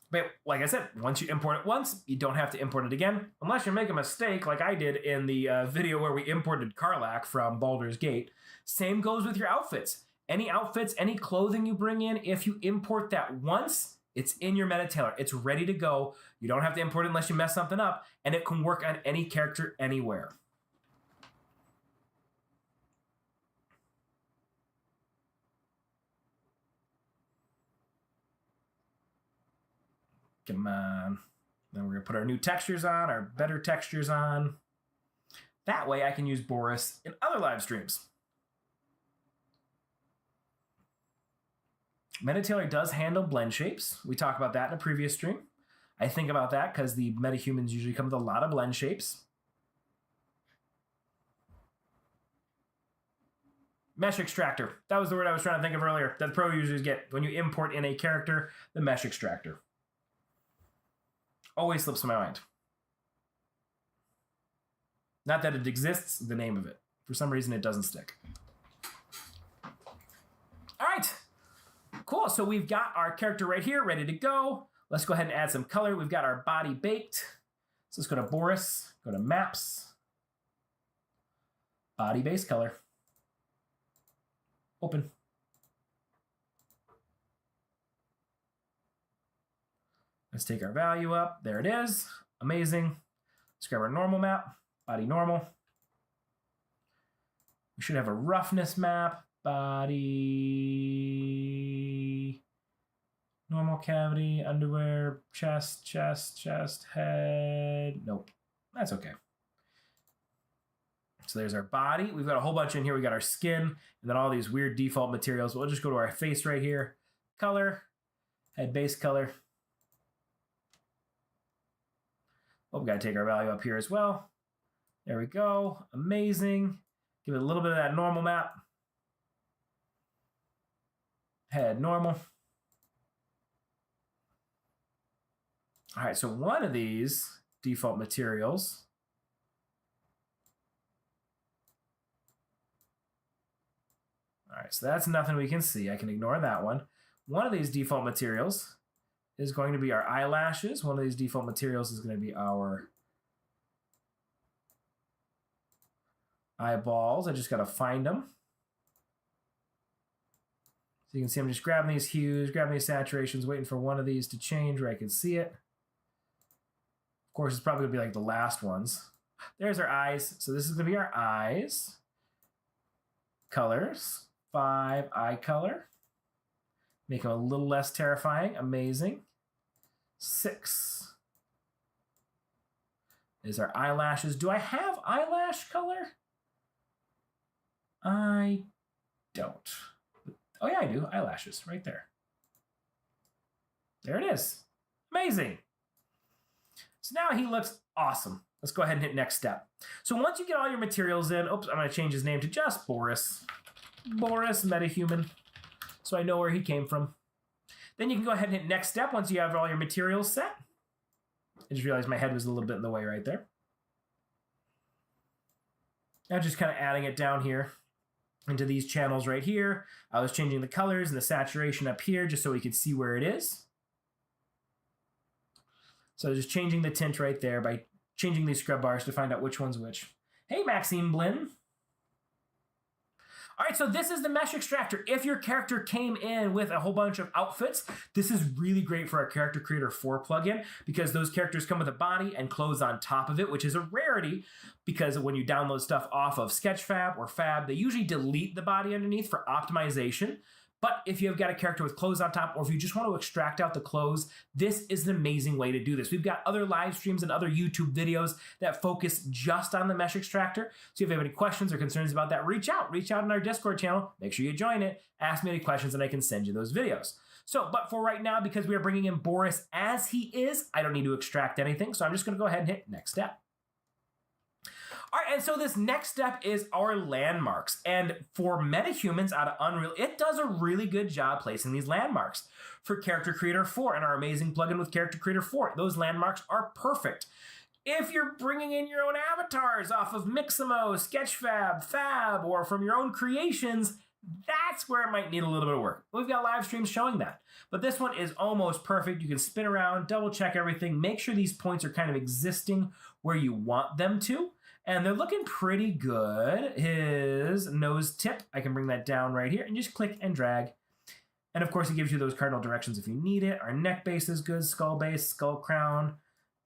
But like I said, once you import it once, you don't have to import it again, unless you make a mistake like I did in the video where we imported Karlach from Baldur's Gate. Same goes with your outfits. Any outfits, any clothing you bring in, if you import that once, it's in your MetaTailor. It's ready to go. You don't have to import it unless you mess something up, and it can work on any character anywhere. Come on. Then we're going to put our new textures on, our better textures on. That way I can use Boris in other live streams. MetaTailor does handle blend shapes. We talked about that in a previous stream. I think about that because the MetaHumans usually come with a lot of blend shapes. Mesh extractor. That was the word I was trying to think of earlier that pro users get when you import in a character, the mesh extractor. Always slips my mind. Not that it exists, the name of it. For some reason, it doesn't stick. All right. Cool, so we've got our character right here, ready to go. Let's go ahead and add some color. We've got our body baked. So let's go to Boris, go to Maps, Body Base Color. Open. Let's take our value up. There it is. Amazing. Let's grab our normal map, body normal. We should have a roughness map. Body, normal cavity, underwear, chest, head. Nope, that's okay. So there's our body. We've got a whole bunch in here. We got our skin and then all these weird default materials. We'll just go to our face right here. Color, head base color. Oh, we got to take our value up here as well. There we go. Amazing. Give it a little bit of that normal map. Head normal. All right, so one of these default materials all right, so that's nothing we can see. I can ignore that one. One of these default materials is going to be our eyelashes. One of these default materials is going to be our eyeballs. I just got to find them. So you can see I'm just grabbing these hues, grabbing these saturations, waiting for one of these to change where I can see it. Of course, it's probably going to be like the last ones. There's our eyes. So this is going to be our eyes. Colors. 5 eye color. Make them a little less terrifying. Amazing. 6 is our eyelashes. Do I have eyelash color? I don't. Oh yeah, I do. Eyelashes right there. There it is. Amazing. So now he looks awesome. Let's go ahead and hit next step. So once you get all your materials in, oops, I'm going to change his name to just Boris. Boris MetaHuman. So I know where he came from. Then you can go ahead and hit next step once you have all your materials set. I just realized my head was a little bit in the way right there. Now just kind of adding it down here. into these channels right here. I was changing the colors and the saturation up here just so we could see where it is. So just changing the tint right there by changing these scrub bars to find out which one's which. Hey, Maxine Blinn. All right, so this is the mesh extractor. If your character came in with a whole bunch of outfits, this is really great for our Character Creator 4 plugin because those characters come with a body and clothes on top of it, which is a rarity because when you download stuff off of Sketchfab or Fab, they usually delete the body underneath for optimization. But if you've got a character with clothes on top, or if you just want to extract out the clothes, this is an amazing way to do this. We've got other live streams and other YouTube videos that focus just on the mesh extractor. So if you have any questions or concerns about that, reach out in our Discord channel. Make sure you join it. Ask me any questions and I can send you those videos. So, but for right now, because we are bringing in Boris as he is, I don't need to extract anything. So I'm just going to go ahead and hit next step. All right, and so this next step is our landmarks. And for MetaHumans out of Unreal, it does a really good job placing these landmarks. For Character Creator 4 and our amazing plugin with Character Creator 4, those landmarks are perfect. If you're bringing in your own avatars off of Mixamo, Sketchfab, Fab, or from your own creations, that's where it might need a little bit of work. We've got live streams showing that. But this one is almost perfect. You can spin around, double check everything, make sure these points are kind of existing where you want them to. And they're looking pretty good. His nose tip, I can bring that down right here and just click and drag. And of course, it gives you those cardinal directions if you need it. Our neck base is good, skull base, skull crown.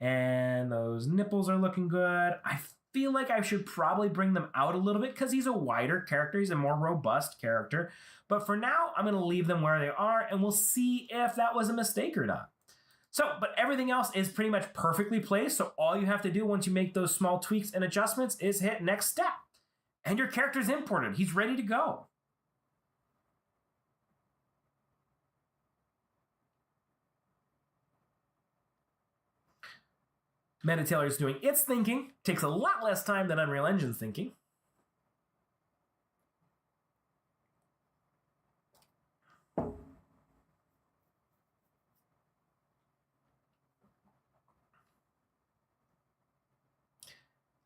And those nipples are looking good. I feel like I should probably bring them out a little bit because he's a wider character. He's a more robust character. But for now, I'm going to leave them where they are and we'll see if that was a mistake or not. So, but everything else is pretty much perfectly placed. So all you have to do once you make those small tweaks and adjustments is hit next step. And your character's imported. He's ready to go. MetaTailor is doing its thinking. Takes a lot less time than Unreal Engine's thinking.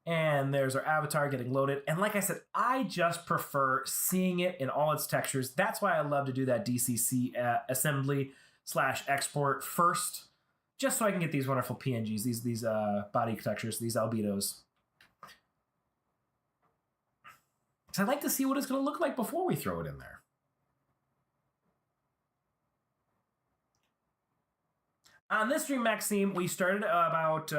And there's our avatar getting loaded. And like I said, I just prefer seeing it in all its textures. That's why I love to do that DCC assembly/export first, just so I can get these wonderful PNGs, these body textures, these albedos. So I'd like to see what it's going to look like before we throw it in there. On this stream, Maxime, we started about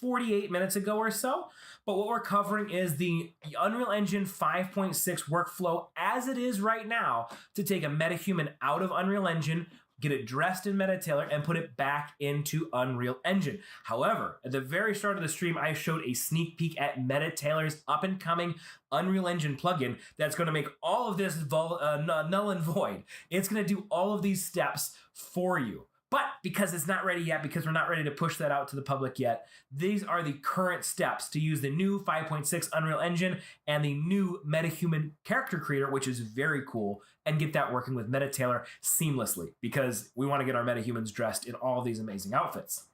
48 minutes ago or so, but what we're covering is the Unreal Engine 5.6 workflow as it is right now to take a MetaHuman out of Unreal Engine, get it dressed in MetaTailor, and put it back into Unreal Engine. However, at the very start of the stream, I showed a sneak peek at MetaTailor's up-and-coming Unreal Engine plugin that's going to make all of this null and void. It's going to do all of these steps for you. But because it's not ready yet, because we're not ready to push that out to the public yet, these are the current steps to use the new 5.6 Unreal Engine and the new MetaHuman Character Creator, which is very cool, and get that working with MetaTailor seamlessly because we want to get our MetaHumans dressed in all these amazing outfits.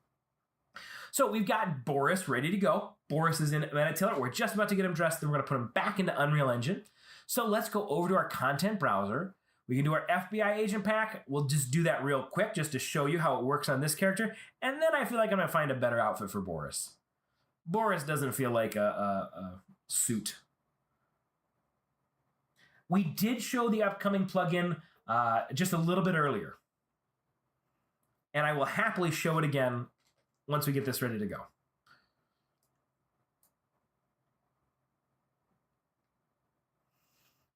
So we've got Boris ready to go. Boris is in MetaTailor. We're just about to get him dressed, then we're going to put him back into Unreal Engine. So let's go over to our content browser. We can do our FBI agent pack. We'll just do that real quick just to show you how it works on this character. And then I feel like I'm going to find a better outfit for Boris. Boris doesn't feel like a suit. We did show the upcoming plugin just a little bit earlier. And I will happily show it again once we get this ready to go.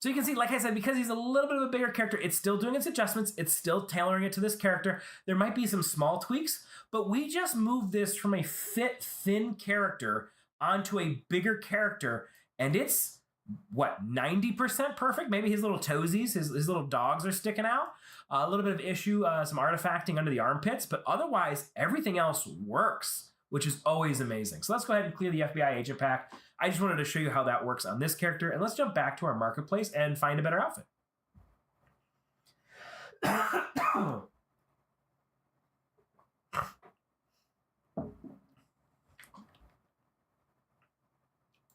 So you can see, like I said, because he's a little bit of a bigger character, it's still doing its adjustments. It's still tailoring it to this character. There might be some small tweaks, but we just moved this from a fit, thin character onto a bigger character, and it's, what, 90% perfect? Maybe his little toesies, his little dogs are sticking out. A little bit of issue, some artifacting under the armpits, but otherwise, everything else works, which is always amazing. So let's go ahead and clear the FBI agent pack. I just wanted to show you how that works on this character. And let's jump back to our marketplace and find a better outfit.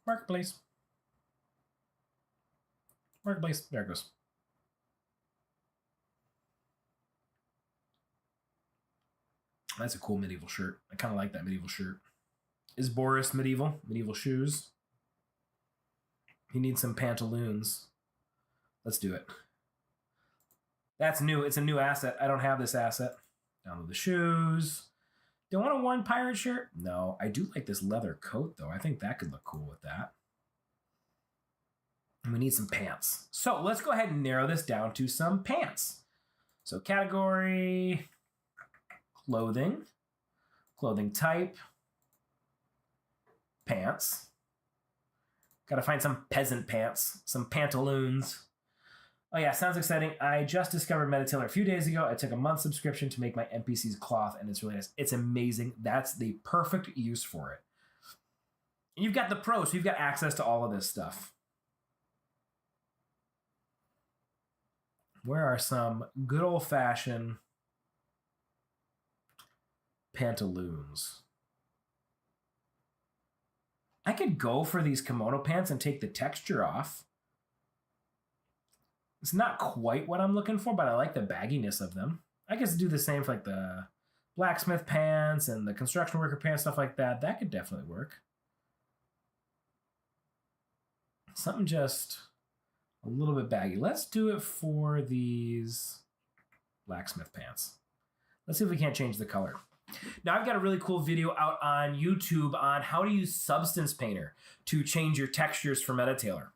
Marketplace. Marketplace. There it goes. That's a cool medieval shirt. I kind of like that medieval shirt. Is Boris medieval? Medieval shoes. He needs some pantaloons. Let's do it. That's new. It's a new asset. I don't have this asset. Download the shoes. Do I want a worn pirate shirt? No. I do like this leather coat, though. I think that could look cool with that. And we need some pants. So let's go ahead and narrow this down to some pants. So category, clothing, clothing type, pants. Got to find some peasant pants, some pantaloons. Oh yeah, sounds exciting. I just discovered MetaTailor a few days ago. I took a month subscription to make my NPC's cloth, and it's really nice. It's amazing. That's the perfect use for it. And you've got the pro, so you've got access to all of this stuff. Where are some good old-fashioned pantaloons? I could go for these kimono pants and take the texture off. It's not quite what I'm looking for, but I like the bagginess of them. I guess do the same for like the blacksmith pants and the construction worker pants, stuff like that. That could definitely work. Something just a little bit baggy. Let's do it for these blacksmith pants. Let's see if we can't change the color. Now I've got a really cool video out on YouTube on how to use Substance Painter to change your textures for MetaTailor.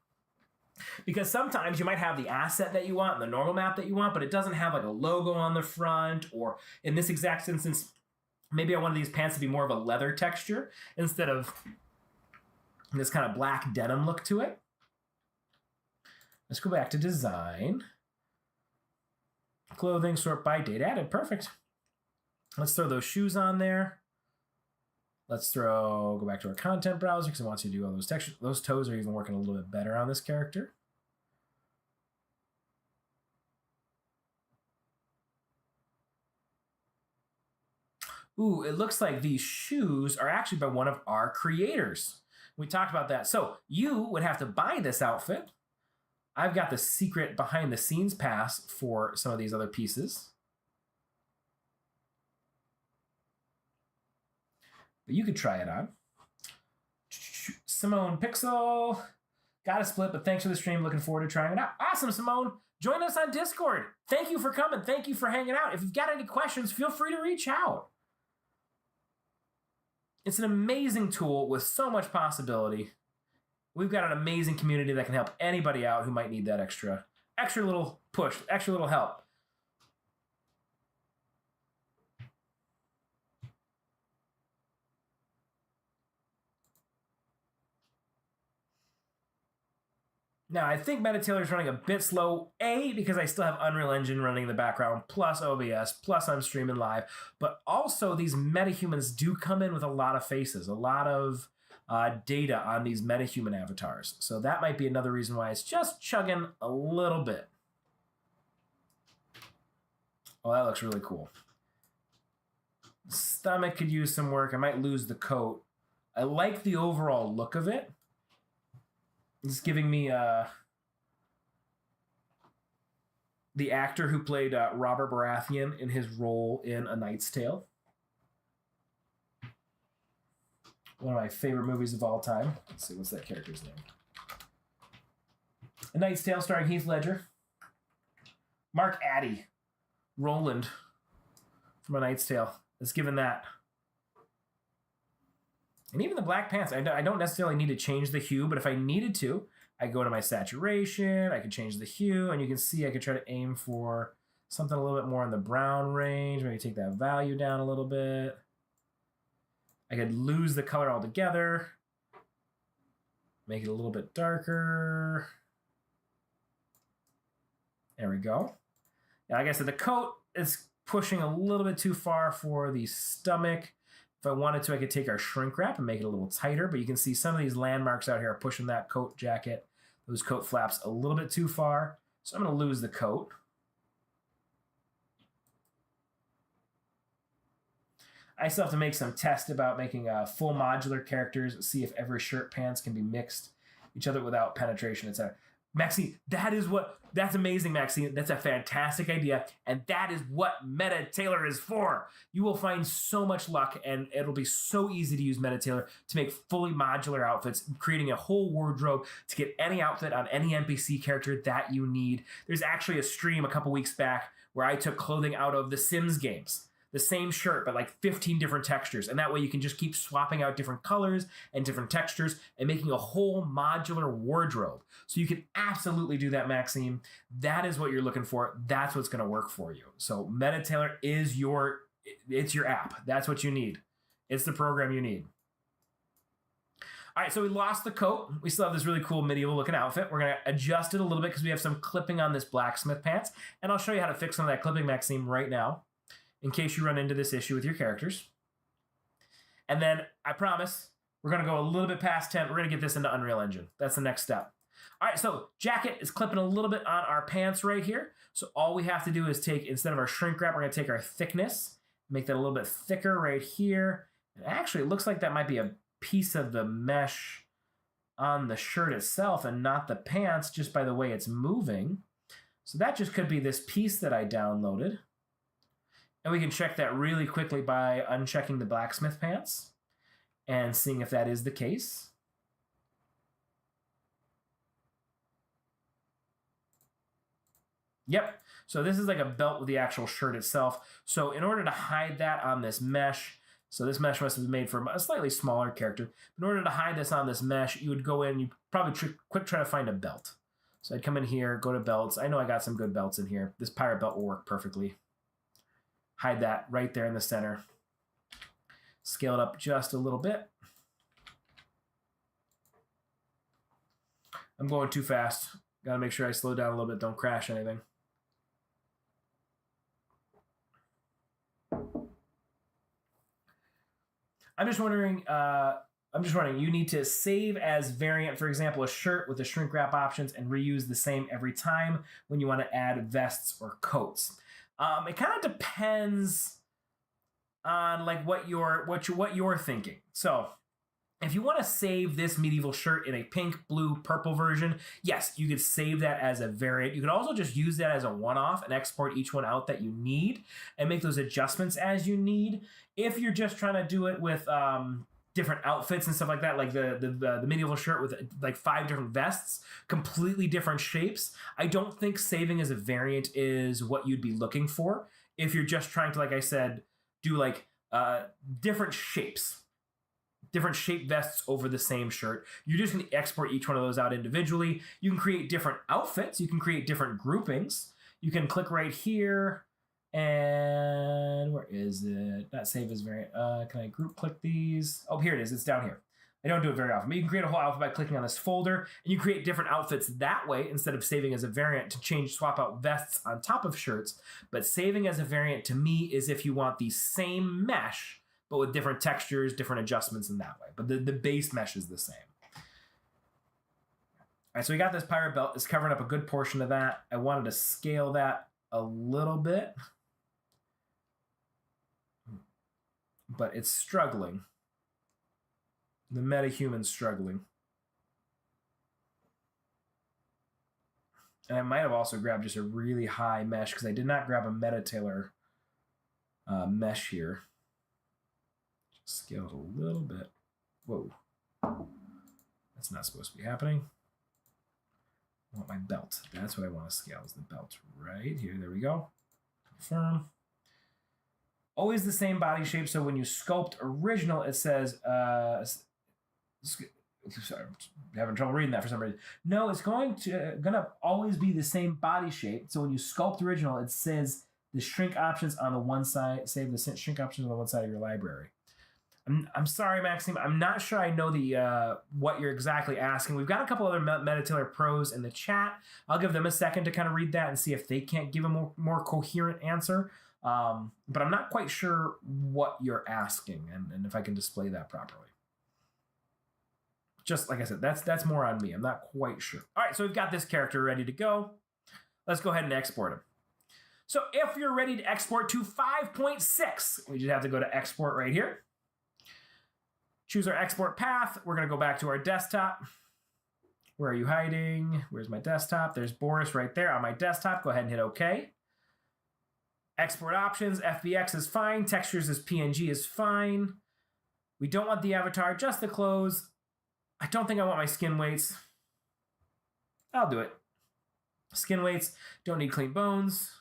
Because sometimes you might have the asset that you want and the normal map that you want, but it doesn't have like a logo on the front, or in this exact instance, maybe I wanted these pants to be more of a leather texture instead of this kind of black denim look to it. Let's go back to design. Clothing, sort by date added. Perfect. Let's throw those shoes on there. Let's go back to our content browser because it wants you to do all those textures. Those toes are even working a little bit better on this character. Ooh, it looks like these shoes are actually by one of our creators. We talked about that. So you would have to buy this outfit. I've got the secret behind the scenes pass for some of these other pieces. But you could try it on. Simone Pixel. Got a split, but thanks for the stream. Looking forward to trying it out. Awesome, Simone. Join us on Discord. Thank you for coming. Thank you for hanging out. If you've got any questions, feel free to reach out. It's an amazing tool with so much possibility. We've got an amazing community that can help anybody out who might need that extra little push, extra little help. Now, I think MetaTailor is running a bit slow, A, because I still have Unreal Engine running in the background, plus OBS, plus I'm streaming live, but also these MetaHumans do come in with a lot of faces, a lot of data on these MetaHuman avatars. So that might be another reason why it's just chugging a little bit. Oh, that looks really cool. Stomach could use some work. I might lose the coat. I like the overall look of it. It's giving me the actor who played Robert Baratheon in his role in A Knight's Tale. One of my favorite movies of all time. Let's see, what's that character's name? A Knight's Tale starring Heath Ledger. Mark Addy. Roland from A Knight's Tale. It's given that. And even the black pants, I don't necessarily need to change the hue, but if I needed to, I go to my saturation, I can change the hue, and you can see I could try to aim for something a little bit more in the brown range. Maybe take that value down a little bit. I could lose the color altogether. Make it a little bit darker. There we go. Now, like I said, the coat is pushing a little bit too far for the stomach. If I wanted to, I could take our shrink wrap and make it a little tighter, but you can see some of these landmarks out here are pushing that coat jacket, those coat flaps a little bit too far. So I'm going to lose the coat. I still have to make some tests about making full modular characters, see if every shirt pants can be mixed each other without penetration, etc. Maxine, that's amazing, Maxine. That's a fantastic idea. And that is what MetaTailor is for. You will find so much luck, and it'll be so easy to use MetaTailor to make fully modular outfits, creating a whole wardrobe to get any outfit on any NPC character that you need. There's actually a stream a couple weeks back where I took clothing out of the Sims games. The same shirt, but like 15 different textures. And that way you can just keep swapping out different colors and different textures and making a whole modular wardrobe. So you can absolutely do that, Maxime. That is what you're looking for. That's what's going to work for you. So MetaTailor is your app. That's what you need. It's the program you need. All right, so we lost the coat. We still have this really cool medieval looking outfit. We're going to adjust it a little bit because we have some clipping on this blacksmith pants. And I'll show you how to fix some of that clipping, Maxime, right now, in case you run into this issue with your characters. And then I promise we're going to go a little bit past 10. We're going to get this into Unreal Engine. That's the next step. All right, so jacket is clipping a little bit on our pants right here. So all we have to do is take, instead of our shrink wrap, we're going to take our thickness, make that a little bit thicker right here. And actually, it looks like that might be a piece of the mesh on the shirt itself and not the pants, just by the way it's moving. So that just could be this piece that I downloaded. And we can check that really quickly by unchecking the blacksmith pants and seeing if that is the case. Yep. So this is like a belt with the actual shirt itself. So in order to hide that on this mesh, so this mesh must have been made for a slightly smaller character. In order to hide this on this mesh, you would go in, you probably try to find a belt. So I'd come in here, go to belts. I know I got some good belts in here. This pirate belt will work perfectly. Hide that right there in the center. Scale it up just a little bit. I'm going too fast. Got to make sure I slow down a little bit. Don't crash anything. I'm just wondering, you need to save as variant, for example, a shirt with the shrink wrap options and reuse the same every time when you want to add vests or coats. It kind of depends on like what you're thinking. So if you want to save this medieval shirt in a pink, blue, purple version, yes, you could save that as a variant. You could also just use that as a one-off and export each one out that you need and make those adjustments as you need. If you're just trying to do it with different outfits and stuff like that, like the medieval shirt with like 5 different vests, completely different shapes, I don't think saving as a variant is what you'd be looking for. If you're just trying to, like I said, do like different shapes, different shape vests over the same shirt, you're just going to export each one of those out individually. You can create different outfits. You can create different groupings. You can click right here. And where is it? Not save as variant. Can I group click these? Oh, here it is. It's down here. I don't do it very often, but you can create a whole outfit by clicking on this folder, and you create different outfits that way instead of saving as a variant to swap out vests on top of shirts. But saving as a variant to me is if you want the same mesh, but with different textures, different adjustments in that way. But the base mesh is the same. All right, so we got this pirate belt. It's covering up a good portion of that. I wanted to scale that a little bit, but it's struggling. The MetaHuman's struggling. And I might have also grabbed just a really high mesh because I did not grab a MetaTailor mesh here. Just scale it a little bit. Whoa. That's not supposed to be happening. I want my belt. That's what I want to scale, is the belt right here. There we go. Confirm. Always the same body shape. So when you sculpt original, it says, sorry, I'm having trouble reading that for some reason. No, it's gonna always be the same body shape. So when you sculpt original, it says the shrink options on the one side, save the shrink options on the one side of your library. I'm sorry, Maxime. I'm not sure I know the what you're exactly asking. We've got a couple other MetaTailor pros in the chat. I'll give them a second to kind of read that and see if they can't give a more coherent answer. But I'm not quite sure what you're asking and if I can display that properly. Just like I said, that's more on me. I'm not quite sure. All right, so we've got this character ready to go. Let's go ahead and export him. So if you're ready to export to 5.6, we just have to go to export right here. Choose our export path. We're going to go back to our desktop. Where are you hiding? Where's my desktop? There's Boris right there on my desktop. Go ahead and hit OK. Export options, FBX is fine. Textures as PNG is fine. We don't want the avatar, just the clothes. I don't think I want my skin weights. I'll do it. Skin weights, don't need clean bones.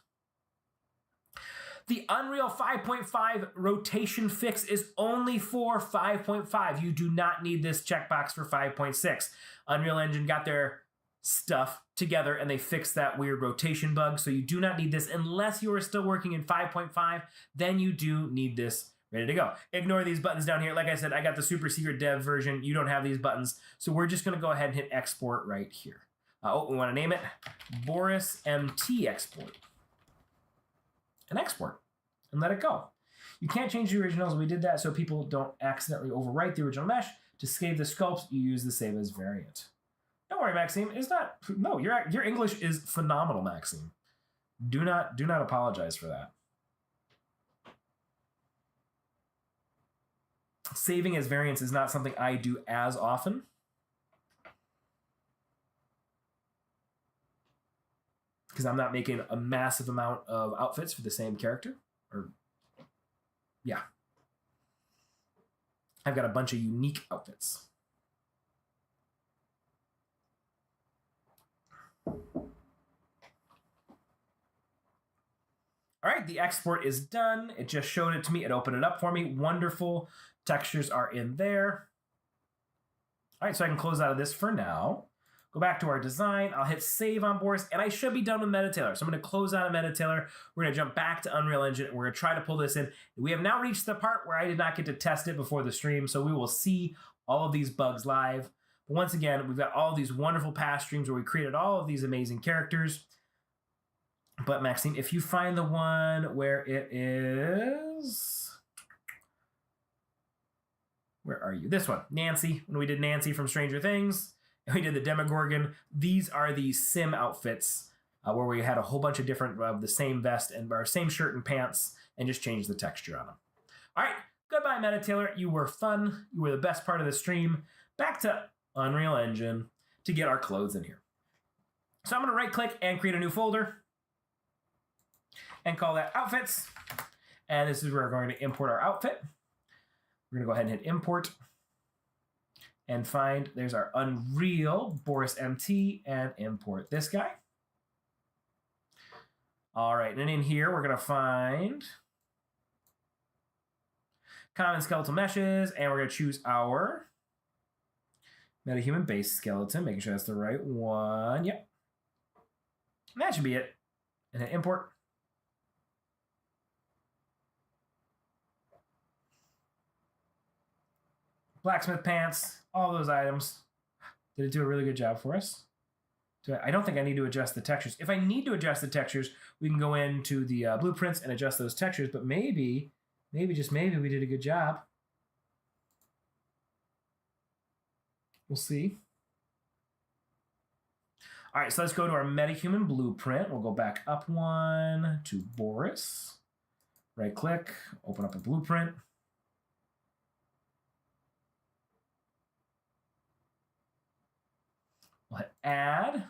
The Unreal 5.5 rotation fix is only for 5.5. You do not need this checkbox for 5.6. Unreal Engine got their stuff together and they fixed that weird rotation bug. So you do not need this unless you are still working in 5.5. Then you do need this ready to go. Ignore these buttons down here. Like I said, I got the super secret dev version. You don't have these buttons. So we're just going to go ahead and hit export right here. We want to name it Boris MT export. And export. And let it go. You can't change the originals. We did that so people don't accidentally overwrite the original mesh. To save the sculpts, you use the save as variant. Don't worry, Maxime. It's not. No, your English is phenomenal, Maxime. Do not apologize for that. Saving as variants is not something I do as often. Because I'm not making a massive amount of outfits for the same character. Yeah. I've got a bunch of unique outfits. All right, the export is done. It just showed it to me. It opened it up for me. Wonderful. Textures are in there. All right, so I can close out of this for now. Go back to our design. I'll hit save on Boris, and I should be done with MetaTailor. So I'm going to close out of MetaTailor. We're going to jump back to Unreal Engine, and we're going to try to pull this in. We have now reached the part where I did not get to test it before the stream, so we will see all of these bugs live. But once again, we've got all of these wonderful past streams where we created all of these amazing characters. But Maxine, if you find the one where it is... Where are you? This one, Nancy. When we did Nancy from Stranger Things, and we did the Demogorgon. These are the sim outfits where we had a whole bunch of different of the same vest and our same shirt and pants and just changed the texture on them. All right, goodbye, MetaTailor. You were fun. You were the best part of the stream. Back to Unreal Engine to get our clothes in here. So I'm going to right-click and create a new folder and call that Outfits. And this is where we're going to import our outfit. We're going to go ahead and hit Import and find, there's our Unreal Boris MT, and import this guy. All right, and in here, we're going to find Common Skeletal Meshes, and we're going to choose our MetaHuman base skeleton, making sure that's the right one. Yep. And that should be it. And then import. Blacksmith pants, all those items. Did it do a really good job for us? I don't think I need to adjust the textures. If I need to adjust the textures, we can go into the blueprints and adjust those textures, but maybe, just maybe we did a good job. We'll see. All right, so let's go to our MetaHuman blueprint. We'll go back up one to Boris. Right click, open up a blueprint. We'll hit add.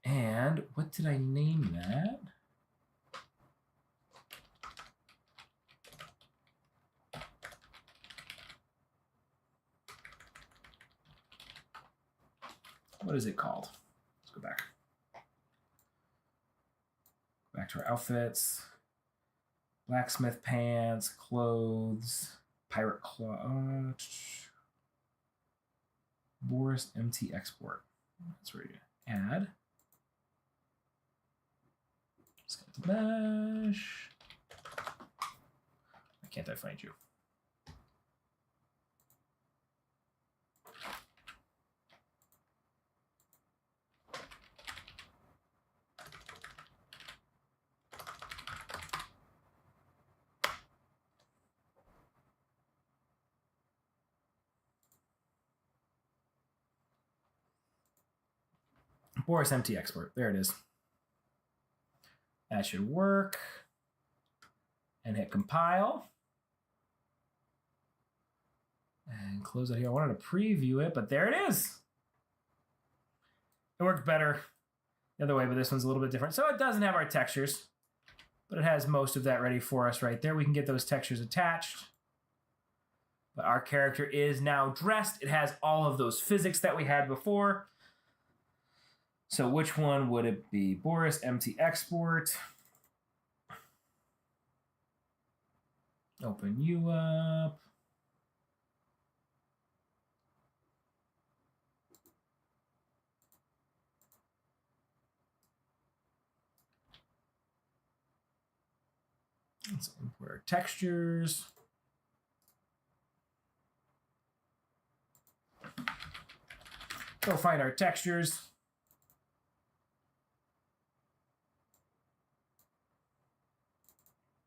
And what did I name that? What is it called? Let's go back. Back to our outfits. Blacksmith pants, clothes, pirate claw. Boris MT export. That's where you add. Skeleton mesh. Why can't I find you? Boris MT export. There it is. That should work. And hit compile. And close it here. I wanted to preview it, but there it is. It worked better the other way, but this one's a little bit different. So it doesn't have our textures, but it has most of that ready for us right there. We can get those textures attached. But our character is now dressed. It has all of those physics that we had before. So which one would it be? Boris, empty export. Open you up. Let's import our textures. Go find our textures.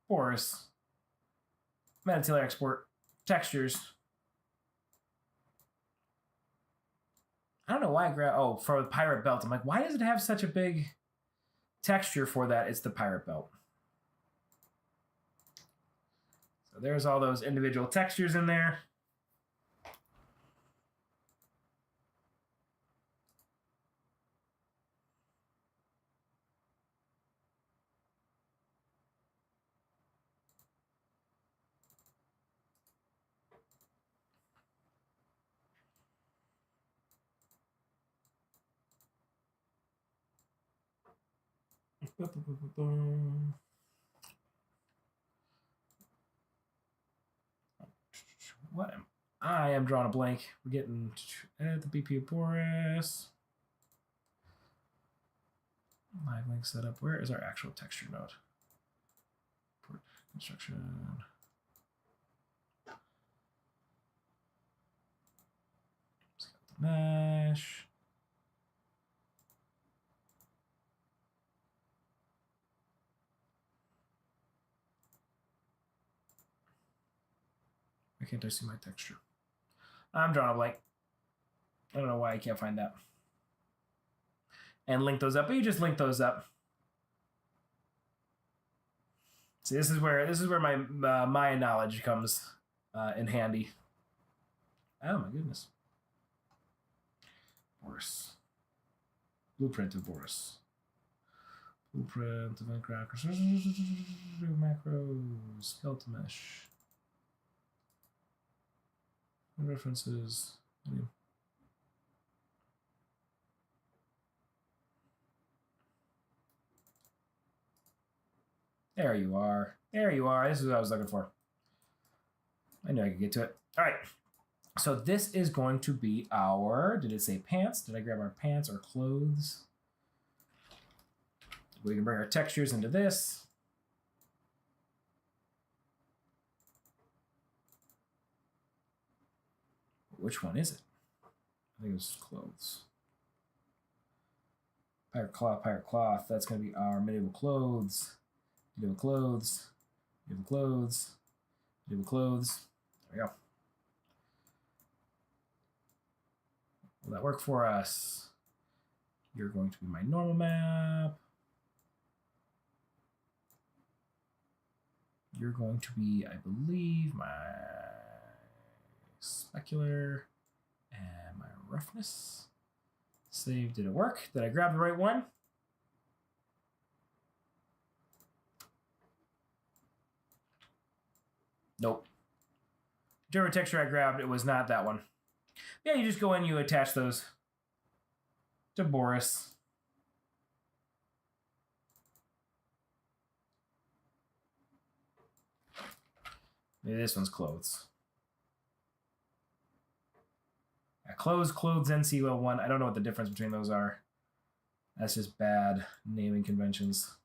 Boris. MetaTailor export. Textures. I don't know why I grabbed... Oh, for the pirate belt. I'm like, why does it have such a big texture for that? It's the pirate belt. So there's all those individual textures in there. What am I am drawing a blank. We're getting at the BP Boris. Live link setup. Where is our actual texture node? Port construction. Let's get the mesh. Why can't I see my texture? I'm drawing a blank. I don't know why I can't find that. And link those up, but you just link those up. See, this is where my Maya knowledge comes in handy. Oh my goodness. Boris. Blueprint of Boris. Blueprint of macros. Skeleton mesh. References. There you are. There you are. This is what I was looking for. I knew I could get to it. All right. So this is going to be our, did it say pants? Did I grab our pants or clothes? We can bring our textures into this. Which one is it? I think it was clothes. Pirate cloth. That's going to be our medieval clothes. Medieval clothes. Medieval clothes. Medieval clothes. There we go. Will that work for us? You're going to be my normal map. You're going to be, I believe, my specular and my roughness. Save. Did it work? Did I grab the right one? Nope. Whichever texture I grabbed, it was not that one. Yeah, you just go in, you attach those to Boris. Maybe this one's clothes. Clothes, NC1. I don't know what the difference between those are. That's just bad naming conventions.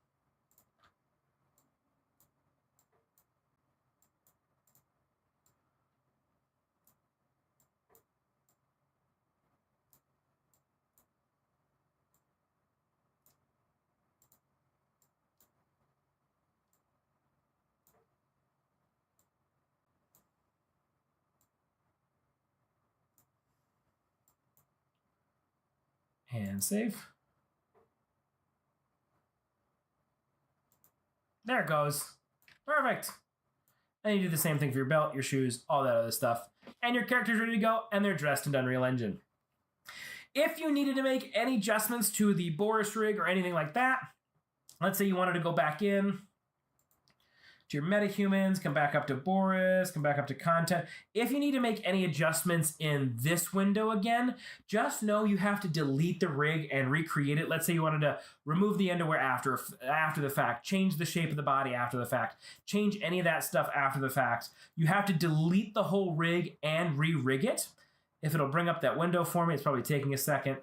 And save. There it goes. Perfect. And you do the same thing for your belt, your shoes, all that other stuff. And your character's ready to go, and they're dressed in Unreal Engine. If you needed to make any adjustments to the Boris rig or anything like that, let's say you wanted to go back in to your MetaHumans, come back up to Boris, come back up to content. If you need to make any adjustments in this window again, just know you have to delete the rig and recreate it. Let's say you wanted to remove the underwear after the fact, change the shape of the body after the fact, change any of that stuff after the fact. You have to delete the whole rig and re-rig it. If it'll bring up that window for me, it's probably taking a second.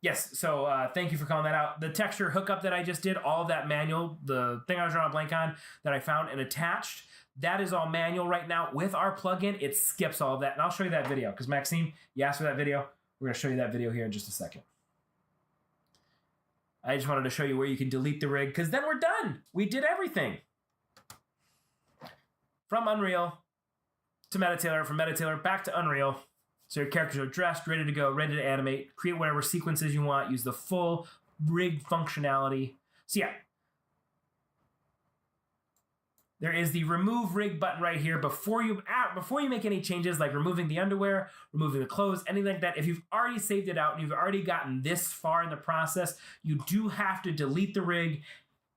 Yes, so thank you for calling that out. The texture hookup that I just did, all of that manual, the thing I was drawing a blank on that I found and attached, that is all manual right now. With our plugin, it skips all of that. And I'll show you that video because Maxime, you asked for that video. We're going to show you that video here in just a second. I just wanted to show you where you can delete the rig because then we're done. We did everything. From Unreal to MetaTailor, from MetaTailor back to Unreal. So your characters are dressed, ready to go, ready to animate, create whatever sequences you want, use the full rig functionality. So yeah, there is the remove rig button right here before you make any changes like removing the underwear, removing the clothes, anything like that. If you've already saved it out and you've already gotten this far in the process, you do have to delete the rig,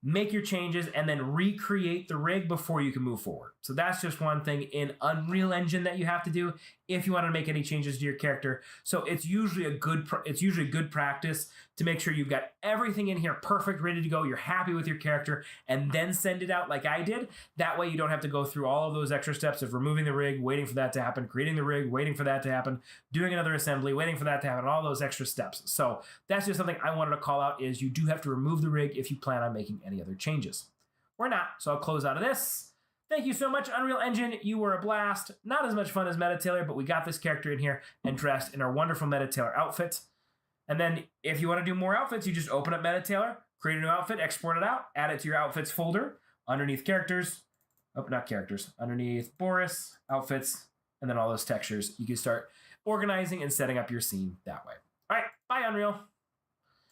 make your changes, and then recreate the rig before you can move forward. So that's just one thing in Unreal Engine that you have to do if you want to make any changes to your character. So it's usually a good practice to make sure you've got everything in here perfect, ready to go, you're happy with your character, and then send it out like I did. That way you don't have to go through all of those extra steps of removing the rig, waiting for that to happen, creating the rig, waiting for that to happen, doing another assembly, waiting for that to happen, all those extra steps. So that's just something I wanted to call out is you do have to remove the rig if you plan on making any other changes. We're not, so I'll close out of this. Thank you so much, Unreal Engine. You were a blast. Not as much fun as MetaTailor, but we got this character in here and dressed in our wonderful MetaTailor outfit. And then if you want to do more outfits, you just open up MetaTailor, create a new outfit, export it out, add it to your outfits folder, underneath characters, not characters, underneath Boris, outfits, and then all those textures. You can start organizing and setting up your scene that way. All right, bye, Unreal.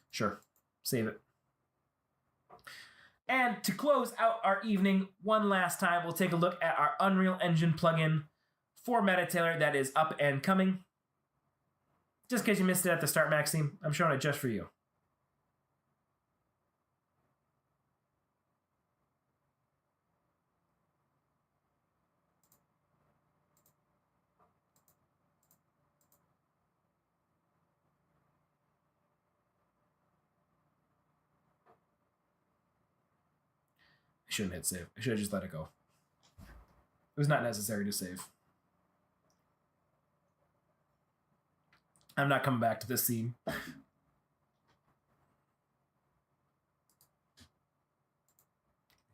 Sure, save it. And to close out our evening one last time, we'll take a look at our Unreal Engine plugin for MetaTailor that is up and coming. Just in case you missed it at the start, Maxime, I'm showing it just for you. I shouldn't hit save. I should have just let it go. It was not necessary to save. I'm not coming back to this scene.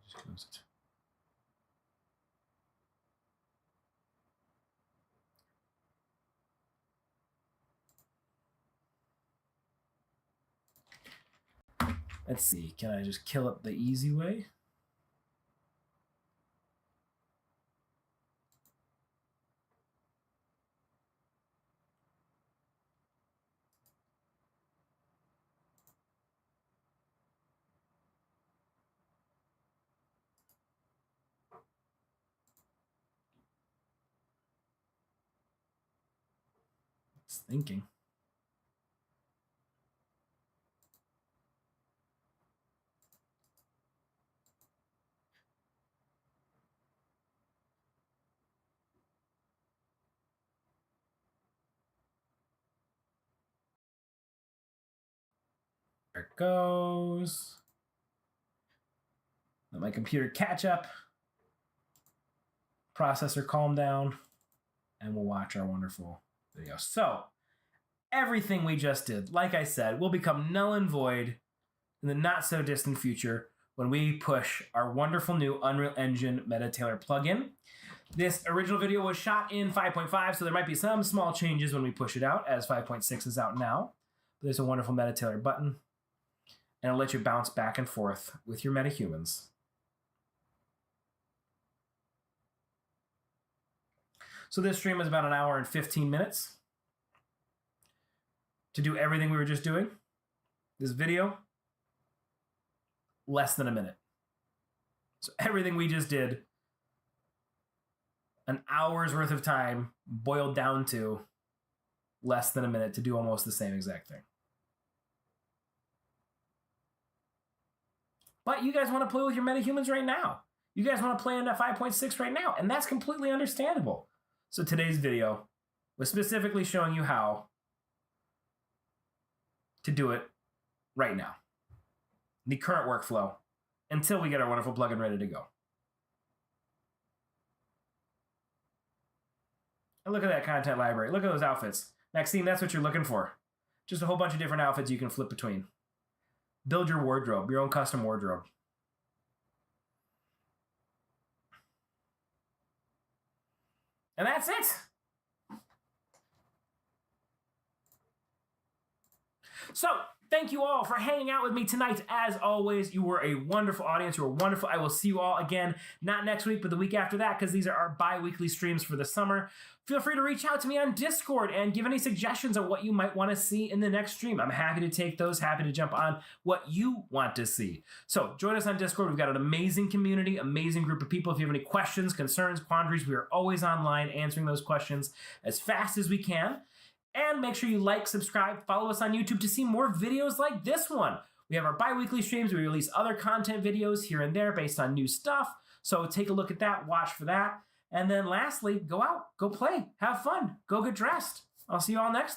Just close it. Let's see. Can I just kill it the easy way? It's thinking. There it goes. Let my computer catch up. Processor calm down. And we'll watch our wonderful video. So, everything we just did, like I said, will become null and void in the not so distant future when we push our wonderful new Unreal Engine MetaTailor plugin. This original video was shot in 5.5, so there might be some small changes when we push it out, as 5.6 is out now. But there's a wonderful MetaTailor button, and it'll let you bounce back and forth with your MetaHumans. So this stream is about an hour and 15 minutes to do everything we were just doing. This video, less than a minute. So everything we just did, an hour's worth of time boiled down to less than a minute to do almost the same exact thing. But you guys want to play with your MetaHumans right now. You guys want to play in that 5.6 right now, and that's completely understandable. So today's video was specifically showing you how to do it right now. The current workflow until we get our wonderful plugin ready to go. And look at that content library. Look at those outfits. Maxine, that's what you're looking for. Just a whole bunch of different outfits you can flip between. Build your wardrobe, your own custom wardrobe. And that's it. So, thank you all for hanging out with me tonight. As always, you were a wonderful audience. You were wonderful. I will see you all again, not next week, but the week after that, because these are our bi-weekly streams for the summer. Feel free to reach out to me on Discord and give any suggestions on what you might want to see in the next stream. I'm happy to take those, happy to jump on what you want to see. So join us on Discord. We've got an amazing community, amazing group of people. If you have any questions, concerns, quandaries, we are always online answering those questions as fast as we can. And make sure you like, subscribe, follow us on YouTube to see more videos like this one. We have our bi-weekly streams. We release other content videos here and there based on new stuff. So take a look at that, watch for that. And then lastly, go out, go play, have fun, go get dressed. I'll see you all next time.